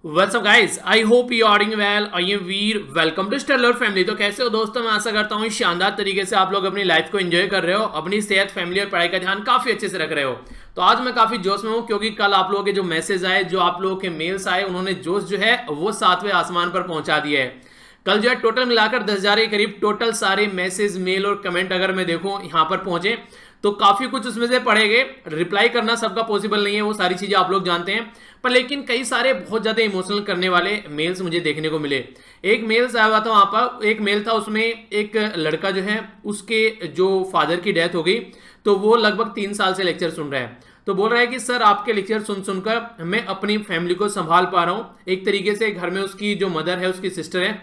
What's up guys? I hope you are doing well. I am Veer. Welcome to stellar family. तो कैसे हो दोस्तों? मैं आशा करता हूँ शानदार तरीके से आप लोग अपनी लाइफ को एंजॉय कर रहे हो, अपनी सेहत, फैमिली और पढ़ाई का ध्यान काफी अच्छे से रख रहे हो। तो आज मैं काफी जोश में हूँ क्योंकि कल आप लोगों के जो मैसेज आए, जो आप लोगों के मेल्स आए, उन्होंने जोश जो है वो 7वें आसमान पर पहुंचा दिया है। कल जो है टोटल मिलाकर 10,000 के करीब टोटल सारे मैसेज, मेल और कमेंट अगर मैं देखूं यहाँ पर पहुंचे तो काफी कुछ उसमें से पढ़े गए। रिप्लाई करना सबका पॉसिबल नहीं है, वो सारी चीजें आप लोग जानते हैं, पर लेकिन कई सारे बहुत ज्यादा इमोशनल करने वाले मेल्स मुझे देखने को मिले। एक मेल्स आया हुआ था वहां पर, एक मेल था उसमें एक लड़का जो है उसके जो फादर की डेथ हो गई, तो वो लगभग 3 साल से लेक्चर सुन रहा है। तो बोल रहा है कि सर आपके लेक्चर सुन सुनकर मैं अपनी फैमिली को संभाल पा रहा हूं। एक तरीके से घर में उसकी जो मदर है, उसकी सिस्टर है,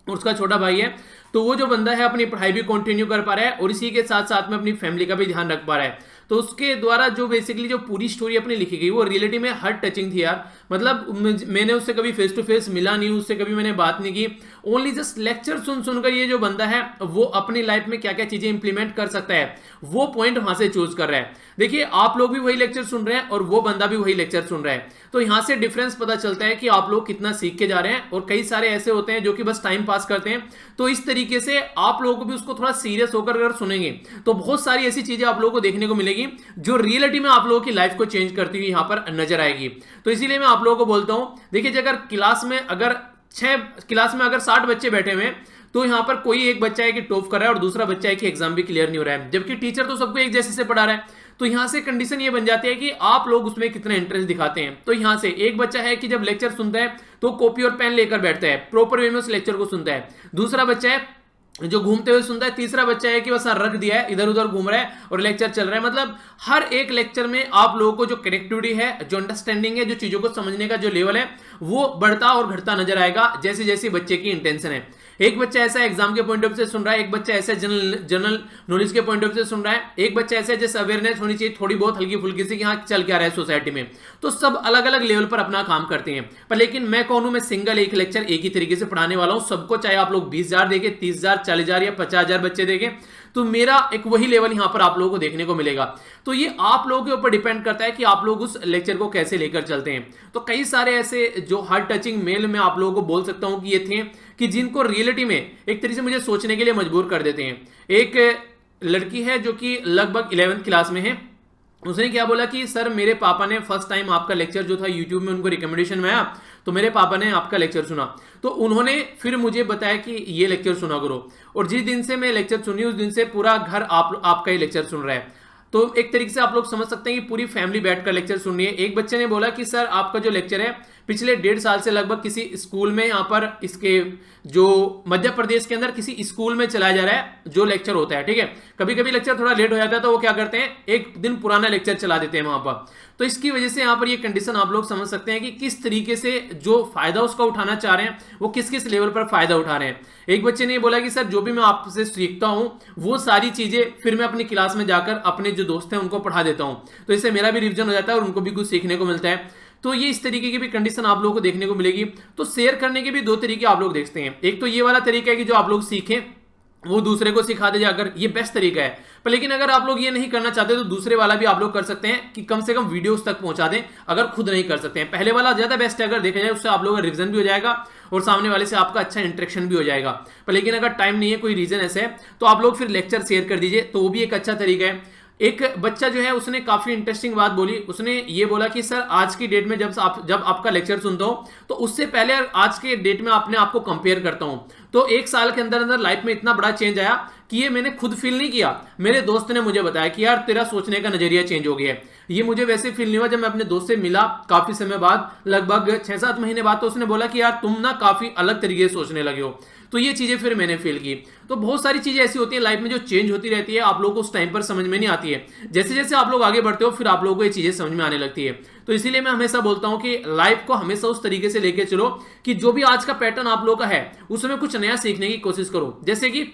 उसका छोटा भाई है, तो वो जो बंदा है अपनी पढ़ाई भी कंटिन्यू कर पा रहा है और इसी के साथ साथ में अपनी फैमिली का भी ध्यान रख पा रहा है। तो उसके द्वारा जो बेसिकली जो पूरी स्टोरी अपनी लिखी गई वो रियलिटी में हार्ट टचिंग थी यार। मतलब मैंने उससे कभी फेस टू फेस मिला नहीं, उससे कभी मैंने बात नहीं की, ओनली जस्ट लेक्चर सुन सुनकर ये जो बंदा है वो अपनी लाइफ में क्या क्या चीजें इंप्लीमेंट कर सकता है वो पॉइंट वहां से चूज कर रहा है। देखिए आप लोग भी वही लेक्चर सुन रहे हैं और वो बंदा भी वही लेक्चर सुन रहा है, तो यहां से डिफरेंस पता चलता है कि आप लोग कितना सीख के जा रहे हैं। और कई सारे ऐसे होते हैं जो कि बस टाइम पास करते हैं, तो इस तरीके से आप लोगों को भी उसको थोड़ा सीरियस होकर अगर सुनेंगे तो बहुत सारी ऐसी चीजें आप लोगों को देखने को मिलेगी जो रियलिटी में आप लोगों की लाइफ को चेंज करती हुई यहां पर नजर आएगी। तो इसीलिए मैं आप लोगों को बोलता हूं, देखिए अगर क्लास में अगर 60 बच्चे बैठे हुए हैं तो यहां पर कोई एक बच्चा है कि टॉप कर रहा है और दूसरा बच्चा है कि एग्जाम भी क्लियर नहीं हो रहा है, जबकि टीचर तो सबको एक जैसे से पढ़ा रहा है। तो यहां से कंडीशन ये बन जाती है कि आप लोग उसमें कितना इंटरेस्ट दिखाते हैं। तो यहां से एक बच्चा है कि जब लेक्चर सुनता है तो कॉपी और पेन लेकर बैठता है, प्रॉपर वे में उस लेक्चर को सुनता है। दूसरा बच्चा है जो घूमते हुए सुनता है। तीसरा बच्चा है कि बस रख दिया है, इधर उधर घूम रहा है और लेक्चर चल रहा है। मतलब हर एक लेक्चर में आप लोगों को जो कनेक्टिविटी है, जो अंडरस्टैंडिंग है, जो चीजों को समझने का जो लेवल है वो बढ़ता और घटता नजर आएगा जैसे जैसे बच्चे की इंटेंशन है। एक बच्चा ऐसा एग्जाम के पॉइंट ऑफ से सुन रहा है, एक बच्चा ऐसा जनरल नॉलेज के पॉइंट ऑफ से सुन रहा है, एक बच्चा ऐसा जैसे अवेयरनेस होनी चाहिए थोड़ी बहुत हल्की फुल्की सी कि हाँ चल क्या रहा है सोसाइटी में। तो सब अलग अलग लेवल पर अपना काम करते हैं। पर लेकिन मैं कहूं, मैं सिंगल एक लेक्चर एक ही तरीके से पढ़ाने वाला हूं सबको, चाहे आप लोग 20,000 देखें, 30,000, 40,000 या 50,000 बच्चे देखें, तो मेरा एक वही लेवल यहां पर आप लोगों को देखने को मिलेगा। तो ये आप लोगों के ऊपर डिपेंड करता है कि आप लोग उस लेक्चर को कैसे लेकर चलते हैं। तो कई सारे ऐसे जो हार्ट टचिंग मेल में आप लोगों को बोल सकता हूं कि ये थे कि जिनको रियलिटी में एक तरीके से मुझे सोचने के लिए मजबूर कर देते हैं। एक लड़की है जो कि लगभग 11th क्लास में है, उसने क्या बोला कि सर मेरे पापा ने फर्स्ट टाइम आपका लेक्चर जो था यूट्यूब में उनको रिकमेंडेशन में आया, तो मेरे पापा ने आपका लेक्चर सुना, तो उन्होंने फिर मुझे बताया कि ये लेक्चर सुना करो। और जिस दिन से मैं लेक्चर सुनी उस दिन से पूरा घर आपका ही लेक्चर सुन रहा है। तो एक तरीके से आप लोग समझ सकते हैं कि पूरी फैमिली बैठकर लेक्चर सुन रही है। एक बच्चे ने बोला कि सर आपका जो लेक्चर है पिछले 1.5 साल से लगभग किसी स्कूल में, यहाँ पर इसके जो मध्य प्रदेश के अंदर किसी स्कूल में चलाया जा रहा है जो लेक्चर होता है, ठीक है। कभी कभी लेक्चर थोड़ा लेट हो जाता है तो वो क्या करते हैं, एक दिन पुराना लेक्चर चला देते हैं वहां पर। तो इसकी वजह से यहाँ पर ये कंडीशन आप लोग समझ सकते हैं कि किस तरीके से जो फायदा उसका उठाना चाह रहे हैं वो किस किस लेवल पर फायदा उठा रहे हैं। एक बच्चे ने बोला कि सर जो भी मैं आपसे सीखता हूं वो सारी चीजें फिर मैं अपनी क्लास में जाकर अपने जो दोस्त हैं उनको पढ़ा देता हूं, तो इससे मेरा भी रिवीजन हो जाता है और उनको भी कुछ सीखने को मिलता है। तो ये इस तरीके की भी कंडीशन आप लोगों को देखने को मिलेगी। तो शेयर करने के भी 2 तरीके आप लोग देखते हैं। एक तो ये वाला तरीका है कि जो आप लोग सीखें वो दूसरे को सिखा दे जाकर, ये बेस्ट तरीका है। पर लेकिन अगर आप लोग ये नहीं करना चाहते तो दूसरे वाला भी आप लोग कर सकते हैं कि कम से कम वीडियोस तक पहुंचा दें, अगर खुद नहीं कर सकते हैं। पहले वाला ज्यादा बेस्ट है अगर देखा जाए, उससे आप लोगों का रिवीजन भी हो जाएगा और सामने वाले से आपका अच्छा इंटरेक्शन भी हो जाएगा। पर लेकिन अगर टाइम नहीं है, कोई रीजन ऐसे है, तो आप लोग फिर लेक्चर शेयर कर दीजिए, तो वो भी एक अच्छा तरीका है। एक बच्चा जो है उसने काफी इंटरेस्टिंग बात बोली, उसने ये बोला कि सर आज की डेट में जब आपका लेक्चर सुनता हूं तो उससे पहले आज के डेट में अपने आप को कंपेयर करता हूं, तो 1 साल के अंदर अंदर लाइफ में इतना बड़ा चेंज आया कि ये मैंने खुद फील नहीं किया, मेरे दोस्त ने मुझे बताया कि यार तेरा सोचने का नजरिया चेंज हो गया है। ये मुझे वैसे फील नहीं हुआ जब मैं अपने दोस्त से मिला काफी समय बाद, लगभग 6-7 महीने बाद, तो उसने बोला कि यार तुम ना काफी अलग तरीके से सोचने लगे हो। तो ये चीजें फिर मैंने फील की। तो बहुत सारी चीजें ऐसी होती है लाइफ में जो चेंज होती रहती है, आप लोगों को उस टाइम पर समझ में नहीं आती है। जैसे जैसे आप लोग आगे बढ़ते हो फिर आप लोगों को ये चीजें समझ में आने लगती है। तो इसीलिए मैं हमेशा बोलता हूं कि लाइफ को हमेशा उस तरीके से लेके चलो कि जो भी आज का पैटर्न आप लोगों का है उसमें कुछ नया सीखने की कोशिश करो। जैसे कि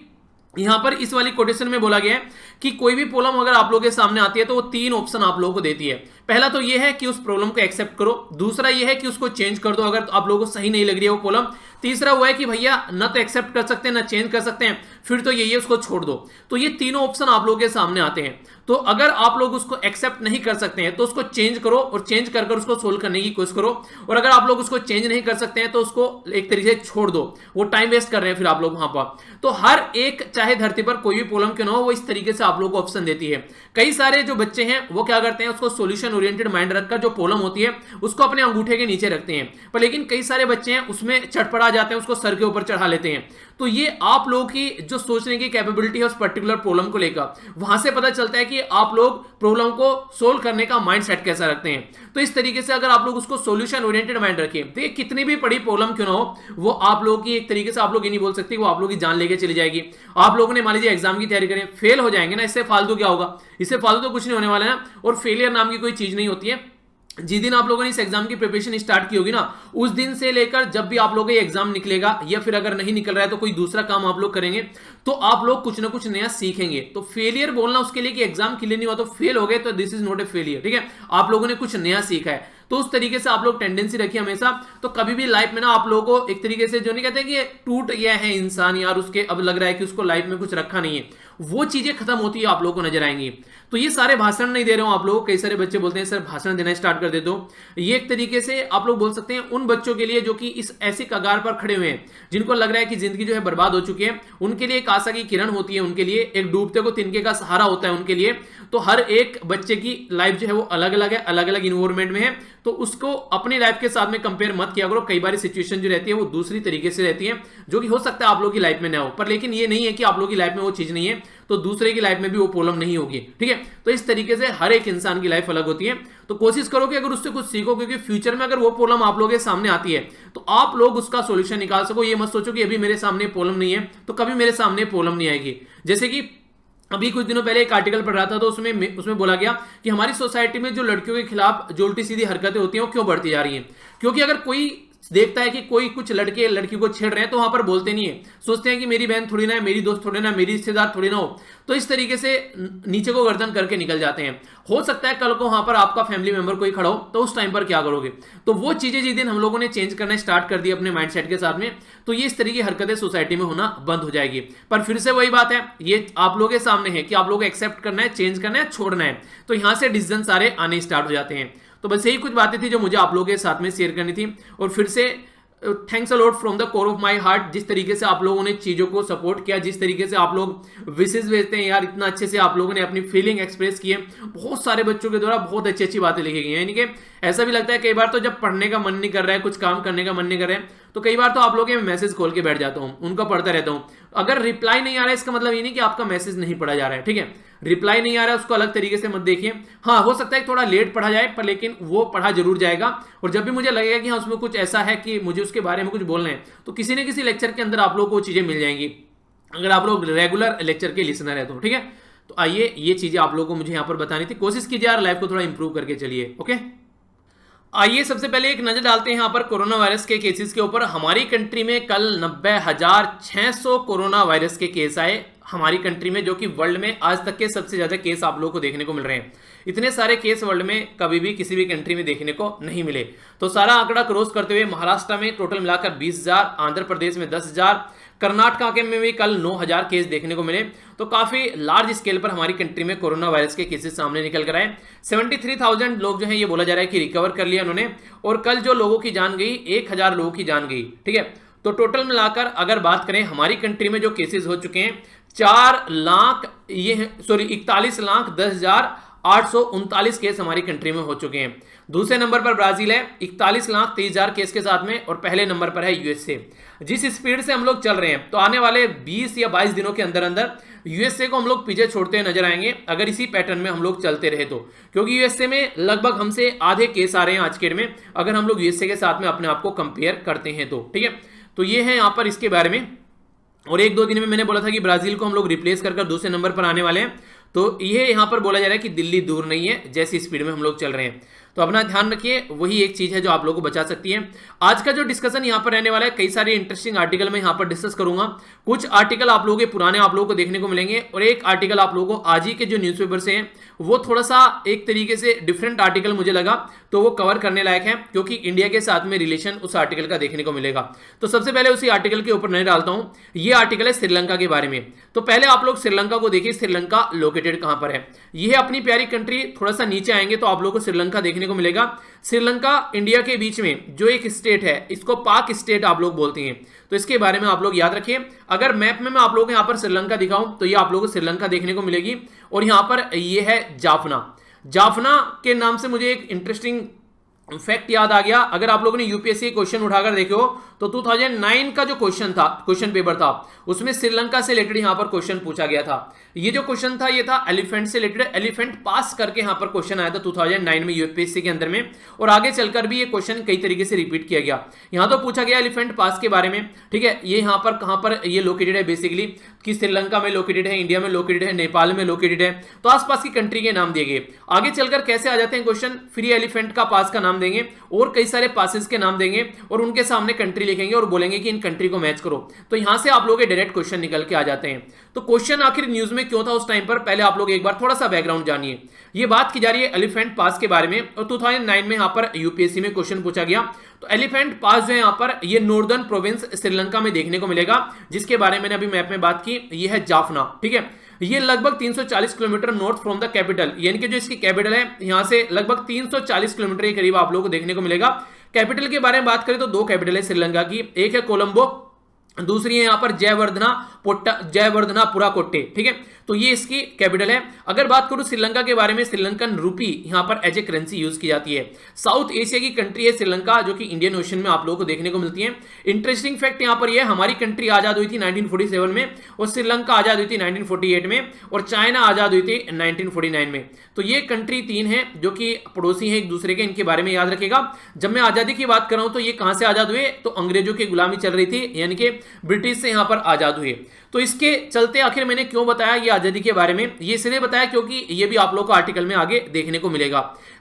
यहां पर इस वाली कोटेशन में बोला गया है कि कोई भी प्रॉब्लम अगर आप लोगों के सामने आती है तो वो 3 ऑप्शन आप लोगों को देती है। पहला तो ये है कि उस प्रॉब्लम को एक्सेप्ट करो, दूसरा ये है कि उसको चेंज कर दो अगर आप लोगों को सही नहीं लग रही है वो प्रॉब्लम, तीसरा हुआ है कि भैया ना तो एक्सेप्ट कर सकते हैं ना चेंज कर सकते हैं, फिर तो यही है उसको छोड़ दो। तो ये तीनों ऑप्शन आप लोगों के सामने आते हैं। तो अगर आप लोग उसको एक्सेप्ट नहीं कर सकते हैं तो उसको चेंज करो और चेंज कर उसको सोल्व करने की कोशिश करो। और अगर आप लोग उसको चेंज नहीं कर सकते हैं तो उसको एक तरीके से छोड़ दो, वो टाइम वेस्ट कर रहे हैं फिर आप लोग वहां पर। तो हर एक चाहे धरती पर कोई भी प्रॉब्लम क्यों ना हो, वो इस तरीके से आप लोग को ऑप्शन देती है। कई सारे जो बच्चे हैं वो क्या करते हैं, उसको सॉल्यूशन ओरिएंटेड माइंड रखकर जो प्रॉब्लम होती है उसको अपने अंगूठे के नीचे रखते हैं, पर लेकिन कई सारे बच्चे हैं उसमें चटपटा जाते हैं, उसको सर के ऊपर चढ़ा लेते हैं। तो ये आप लोगों की जो सोचने की कैपेबिलिटी है उस पर्टिकुलर प्रॉब्लम को लेकर, वहां से पता चलता है कि आप लोग प्रॉब्लम को सोल्व करने का माइंडसेट कैसा रखते हैं। तो इस तरीके से अगर आप लोग उसको सॉल्यूशन ओरिएंटेड माइंड रखें तो ये कितनी भी बड़ी प्रॉब्लम क्यों ना हो, वो आप लोगों की एक तरीके से आप लोग ये नहीं बोल सकते वो आप लोगों की जान लेके चली जाएगी। आप लोगों ने मान लीजिए एग्जाम की तैयारी करें, फेल हो जाएंगे ना, इससे फालतू क्या होगा, इससे फालतू तो कुछ नहीं होने वाला है ना। और फेलियर नाम की कोई चीज नहीं होती है। जिस दिन आप लोगों ने इस एग्जाम की प्रिपरेशन स्टार्ट की होगी ना, उस दिन से लेकर जब भी आप लोगों का एग्जाम निकलेगा, या फिर अगर नहीं निकल रहा है तो कोई दूसरा काम आप लोग करेंगे, तो आप लोग कुछ ना कुछ नया सीखेंगे। तो फेलियर बोलना उसके लिए कि एग्जाम क्लियर नहीं हुआ तो फेल हो गए, तो this is not a failure, ठीक है। आप लोगों ने कुछ नया सीखा है, तो उस तरीके से आप लोग टेंडेंसी रखिए हमेशा। तो कभी भी लाइफ में ना आप लोगों को एक तरीके से जो नहीं कहते कि टूट गया है इंसान यार, उसके अब लग रहा है कि उसको लाइफ में कुछ रखा नहीं है, वो चीजें खत्म होती है आप लोगों को नजर आएंगी। तो ये सारे भाषण नहीं दे रहा हूं आप लोगों को, कई सारे बच्चे बोलते हैं सर भाषण देना स्टार्ट कर दे दो। ये एक तरीके से आप लोग बोल सकते हैं उन बच्चों के लिए जो कि इस ऐसे कगार पर खड़े हुए हैं, जिनको लग रहा है कि जिंदगी जो है बर्बाद हो चुकी है, उनके लिए एक आशा की किरण होती है, उनके लिए एक डूबते को तिनके का सहारा होता है उनके लिए। तो हर एक बच्चे की लाइफ जो है वो अलग अलग है, अलग अलग इन्वायरमेंट में है, तो उसको अपनी लाइफ के साथ में कंपेयर मत किया करो। कई बार सिचुएशन जो रहती है वो दूसरी तरीके से रहती है, जो कि हो सकता है आप लोगों की लाइफ में ना हो, पर लेकिन ये नहीं है कि आप लोगों की लाइफ में वो चीज नहीं है तो दूसरे की लाइफ में भी वो प्रॉब्लम नहीं होगी, ठीक है। तो इस तरीके से हर एक इंसान की लाइफ अलग होती है। तो कोशिश करो कि अगर उससे कुछ सीखो, क्योंकि फ्यूचर में अगर वो प्रॉब्लम आप लोगों के सामने आती है तो आप लोग उसका सॉल्यूशन निकाल सको। ये मत सोचो कि अभी मेरे सामने प्रॉब्लम नहीं है तो कभी मेरे सामने प्रॉब्लम नहीं आएगी। जैसे कि अभी कुछ दिनों पहले एक आर्टिकल पढ़ रहा था, तो उसमें बोला गया कि हमारी सोसाइटी में जो लड़कियों के खिलाफ जो उल्टी सीधी हरकतें होती हैं वो क्यों बढ़ती जा रही हैं। क्योंकि अगर कोई देखता है कि कोई कुछ लड़के लड़की को छेड़ रहे हैं तो वहां पर बोलते नहीं है, सोचते हैं कि मेरी बहन थोड़ी ना है, मेरी दोस्त थोड़ी ना, मेरी रिश्तेदार थोड़ी ना हो, तो इस तरीके से नीचे को गर्दन करके निकल जाते हैं। हो सकता है कल को वहां पर आपका फैमिली मेंबर कोई खड़ा हो, तो उस टाइम पर क्या करोगे। तो वो चीजें जिस दिन हम लोगों ने चेंज करना स्टार्ट कर दी अपने माइंडसेट के साथ में, तो ये इस तरीके की हरकतें सोसाइटी में होना बंद हो जाएगी। पर फिर से वही बात है, ये आप लोगों के सामने है कि आप लोगों को एक्सेप्ट करना है, चेंज करना है, छोड़ना है। तो यहां से डिसीजन सारे आने स्टार्ट हो जाते हैं। तो बस यही कुछ बातें थी जो मुझे आप लोगों के साथ में शेयर करनी थी। और फिर से thanks a lot from the core of my heart, जिस तरीके से आप लोगों ने चीजों को सपोर्ट किया, जिस तरीके से आप लोग विशेष भेजते हैं यार, इतना अच्छे से आप लोगों ने अपनी फीलिंग एक्सप्रेस की है। बहुत सारे बच्चों के द्वारा बहुत अच्छी अच्छी बातें लिखी गई हैं। यानी कि ऐसा भी लगता है कई बार तो जब पढ़ने का मन नहीं कर रहा है, कुछ काम करने का मन नहीं कर रहा है, तो कई बार तो आप लोगों के मैसेज खोल के बैठ जाता हूँ, उनका पढ़ता रहता हूँ। अगर रिप्लाई नहीं आ रहा है इसका मतलब ये नहीं कि आपका मैसेज नहीं पढ़ा जा रहा है, ठीक है। रिप्लाई नहीं आ रहा है उसको अलग तरीके से मत देखिए। हाँ, हो सकता है थोड़ा लेट पढ़ा जाए, पर लेकिन वो पढ़ा जरूर जाएगा। और जब भी मुझे लगेगा कि हाँ उसमें कुछ ऐसा है कि मुझे उसके बारे में कुछ बोलना है, तो किसी न किसी लेक्चर के अंदर आप लोगों को चीजें मिल जाएंगी, अगर आप लोग रेगुलर लेक्चर के लिसनर है तो, ठीक है। तो आइए ये चीजें आप लोगों को मुझे यहाँ पर बतानी थी। कोशिश कीजिए यार लाइफ को थोड़ा इंप्रूव करके चलिए, ओके। आइए सबसे पहले एक नजर डालते हैं यहाँ पर कोरोना वायरस के केसेस के ऊपर। हमारी कंट्री में कल 90,600 कोरोना वायरस के केस आए हमारी कंट्री में, जो कि वर्ल्ड में आज तक के सबसे ज्यादा केस आप लोगों को देखने को मिल रहे हैं। इतने सारे केस वर्ल्ड में कभी भी किसी भी कंट्री में देखने को नहीं मिले। तो सारा आंकड़ा क्रॉस करते हुए महाराष्ट्र में टोटल मिलाकर 20,000, आंध्र प्रदेश में 10,000, कर्नाटका के में भी कल 9,000 केस देखने को मिले। तो काफी लार्ज स्केल पर हमारी कंट्री में कोरोना वायरस के केसेस सामने निकल कर आए। 73,000 लोग जो है ये बोला जा रहा है कि रिकवर कर लिया उन्होंने। और कल जो लोगों की जान गई, 1,000 लोगों की जान गई, ठीक है। तो टोटल मिलाकर अगर बात करें हमारी कंट्री में जो केसेस हो चुके हैं 41,10,839 केस हमारी कंट्री में हो चुके हैं। दूसरे नंबर पर ब्राजील है 41,30,000 केस के साथ में, और पहले नंबर पर है यूएसए। जिस स्पीड से हम लोग चल रहे हैं तो आने वाले 20 या 22 दिनों के अंदर अंदर यूएसए को हम लोग पीछे छोड़ते हुए नजर आएंगे, अगर इसी पैटर्न में हम लोग चलते रहे तो। क्योंकि यूएसए में लगभग हमसे आधे केस आ रहे हैं आज के डेट में, अगर हम लोग यूएसए के साथ में अपने आप को कंपेयर करते हैं तो, ठीक है। तो ये है यहाँ पर इसके बारे में। और 1-2 दिन में मैंने बोला था कि ब्राजील को हम लोग रिप्लेस कर दूसरे नंबर पर आने वाले हैं। तो ये यहाँ पर बोला जा रहा है कि दिल्ली दूर नहीं है, जैसी स्पीड में हम लोग चल रहे हैं। तो अपना ध्यान रखिए, वही एक चीज है जो आप लोगों को बचा सकती है। आज का जो डिस्कशन यहाँ पर रहने वाला है, कई सारे इंटरेस्टिंग आर्टिकल मैं यहाँ पर डिस्कस करूंगा। कुछ आर्टिकल आप लोगों के पुराने आप लोगों को देखने को मिलेंगे, और एक आर्टिकल आप लोगों को आज ही के जो न्यूज़पेपर से हैं वो थोड़ा सा एक तरीके से डिफरेंट आर्टिकल मुझे लगा, तो वो कवर करने लायक है, क्योंकि इंडिया के साथ में रिलेशन उस आर्टिकल का देखने को मिलेगा। तो सबसे पहले उसी आर्टिकल के ऊपर नहीं डालता हूं। ये आर्टिकल है श्रीलंका के बारे में। तो पहले आप लोग श्रीलंका को देखिए, श्रीलंका लोकेटेड कहां पर है। ये है अपनी प्यारी कंट्री। थोड़ा सा नीचे आएंगे तो आप लोग को श्रीलंका देखने को मिलेगा। श्रीलंका इंडिया के बीच में जो एक स्टेट है, इसको पाक स्टेट आप लोग बोलते हैं, तो इसके बारे में आप लोग याद रखिए। अगर मैप में मैं आप लोगों को यहां पर श्रीलंका दिखाऊं तो ये आप लोगों को श्रीलंका देखने को मिलेगी, और यहां पर ये है जाफना। जाफना के नाम से मुझे एक इंटरेस्टिंग फैक्ट याद आ गया। अगर आप लोगों ने यूपीएससी क्वेश्चन उठाकर देखे हो तो 2009 का जो क्वेश्चन था, क्वेश्चन पेपर था, उसमें श्रीलंका से रिलेटेड यहां पर क्वेश्चन पूछा गया था। ये जो क्वेश्चन था ये था एलिफेंट से रिलेटेड। एलिफेंट पास करके यहां पर क्वेश्चन आया था 2009 में यूपीएससी के अंदर में, और आगे चलकर भी ये क्वेश्चन कई तरीके से रिपीट किया गया। यहां तो पूछा गया एलिफेंट पास के बारे में, ठीक है। ये यहां पर कहां पर ये लोकेटेड है बेसिकली, कि श्रीलंका में लोकेटेड है, इंडिया में लोकेटेड है, नेपाल में लोकेटेड है, तो आसपास की कंट्री के नाम दिए गए। आगे चलकर कैसे आ जाते हैं क्वेश्चन, फिर ये एलिफेंट का पास का नाम देंगे और कई सारे पासेस के नाम देंगे, और उनके सामने कंट्री लिखेंगे और बोलेंगे कि इन कंट्री को मैच करो। तो यहां से आप लोग के डायरेक्ट क्वेश्चन निकल के आ जाते हैं। तो क्वेश्चन आखिर न्यूज में क्यों था उस टाइम पर, पहले आप लोग एक बार थोड़ा सा बैकग्राउंड जानिए। ये बात की जा रही है एलिफेंट पास के बारे में, और 2009 में यहां पर यूपीएससी में क्वेश्चन पूछा गया। तो एलिफेंट पास जो है यहां पर ये नॉर्दर्न प्रोविंस श्रीलंका में देखने को मिलेगा, जिसके बारे में मैंने अभी मैप में बात की। ये है जाफना, ठीक है। ये लगभग 340 kilometre north from the capital, यानी कि जो इसकी कैपिटल है यहां से लगभग 340 किलोमीटर के करीब आप लोगों को देखने को मिलेगा। कैपिटल के बारे में बात करें तो दो कैपिटल है श्रीलंका की, एक है कोलंबो, दूसरी है यहां पर जयवर्धनापुरा कोट्टे, ठीक है। तो ये इसकी कैपिटल है। अगर बात करूं श्रीलंका के बारे में, श्रीलंकन रूपी यहां पर एज ए करेंसी यूज की जाती है। साउथ एशिया की कंट्री है श्रीलंका, जो कि इंडियन ओशन में आप लोगों को देखने को मिलती है। इंटरेस्टिंग फैक्ट यहां पर यह, हमारी कंट्री आजाद हुई थी 1947 में, और श्रीलंका आजाद हुई थी 1948 में, और चाइना आजाद हुई थी 1949 में। तो ये कंट्री तीन है जो कि पड़ोसी हैं एक दूसरे के, इनके बारे में याद रखेगा। जब मैं आजादी की बात कर रहा हूं तो ये कहां से आजाद हुए, तो अंग्रेजों की गुलामी चल रही थी, यानी कि ब्रिटिश से यहां पर आजाद हुए। तो इसके चलते आखिर मैंने क्यों बताया ये आजादी के बारे में, ये इसलिए बताया क्योंकि ये भी आप लोग को आर्टिकल में आगे देखने को मिलेगा।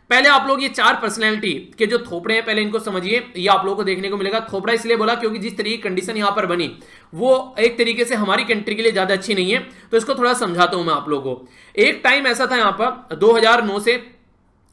पहले आप लोग ये चार पर्सनैलिटी के जो थोपड़े हैं पहले इनको समझिए, ये आप लोगों को देखने को मिलेगा। थोपड़ा इसलिए बोला क्योंकि जिस तरीके की कंडीशन यहां पर बनी वो एक तरीके से हमारी कंट्री के लिए ज्यादा अच्छी नहीं है, तो इसको थोड़ा समझाता हूं मैं आप लोगों को। एक टाइम ऐसा था यहां पर 2009 से,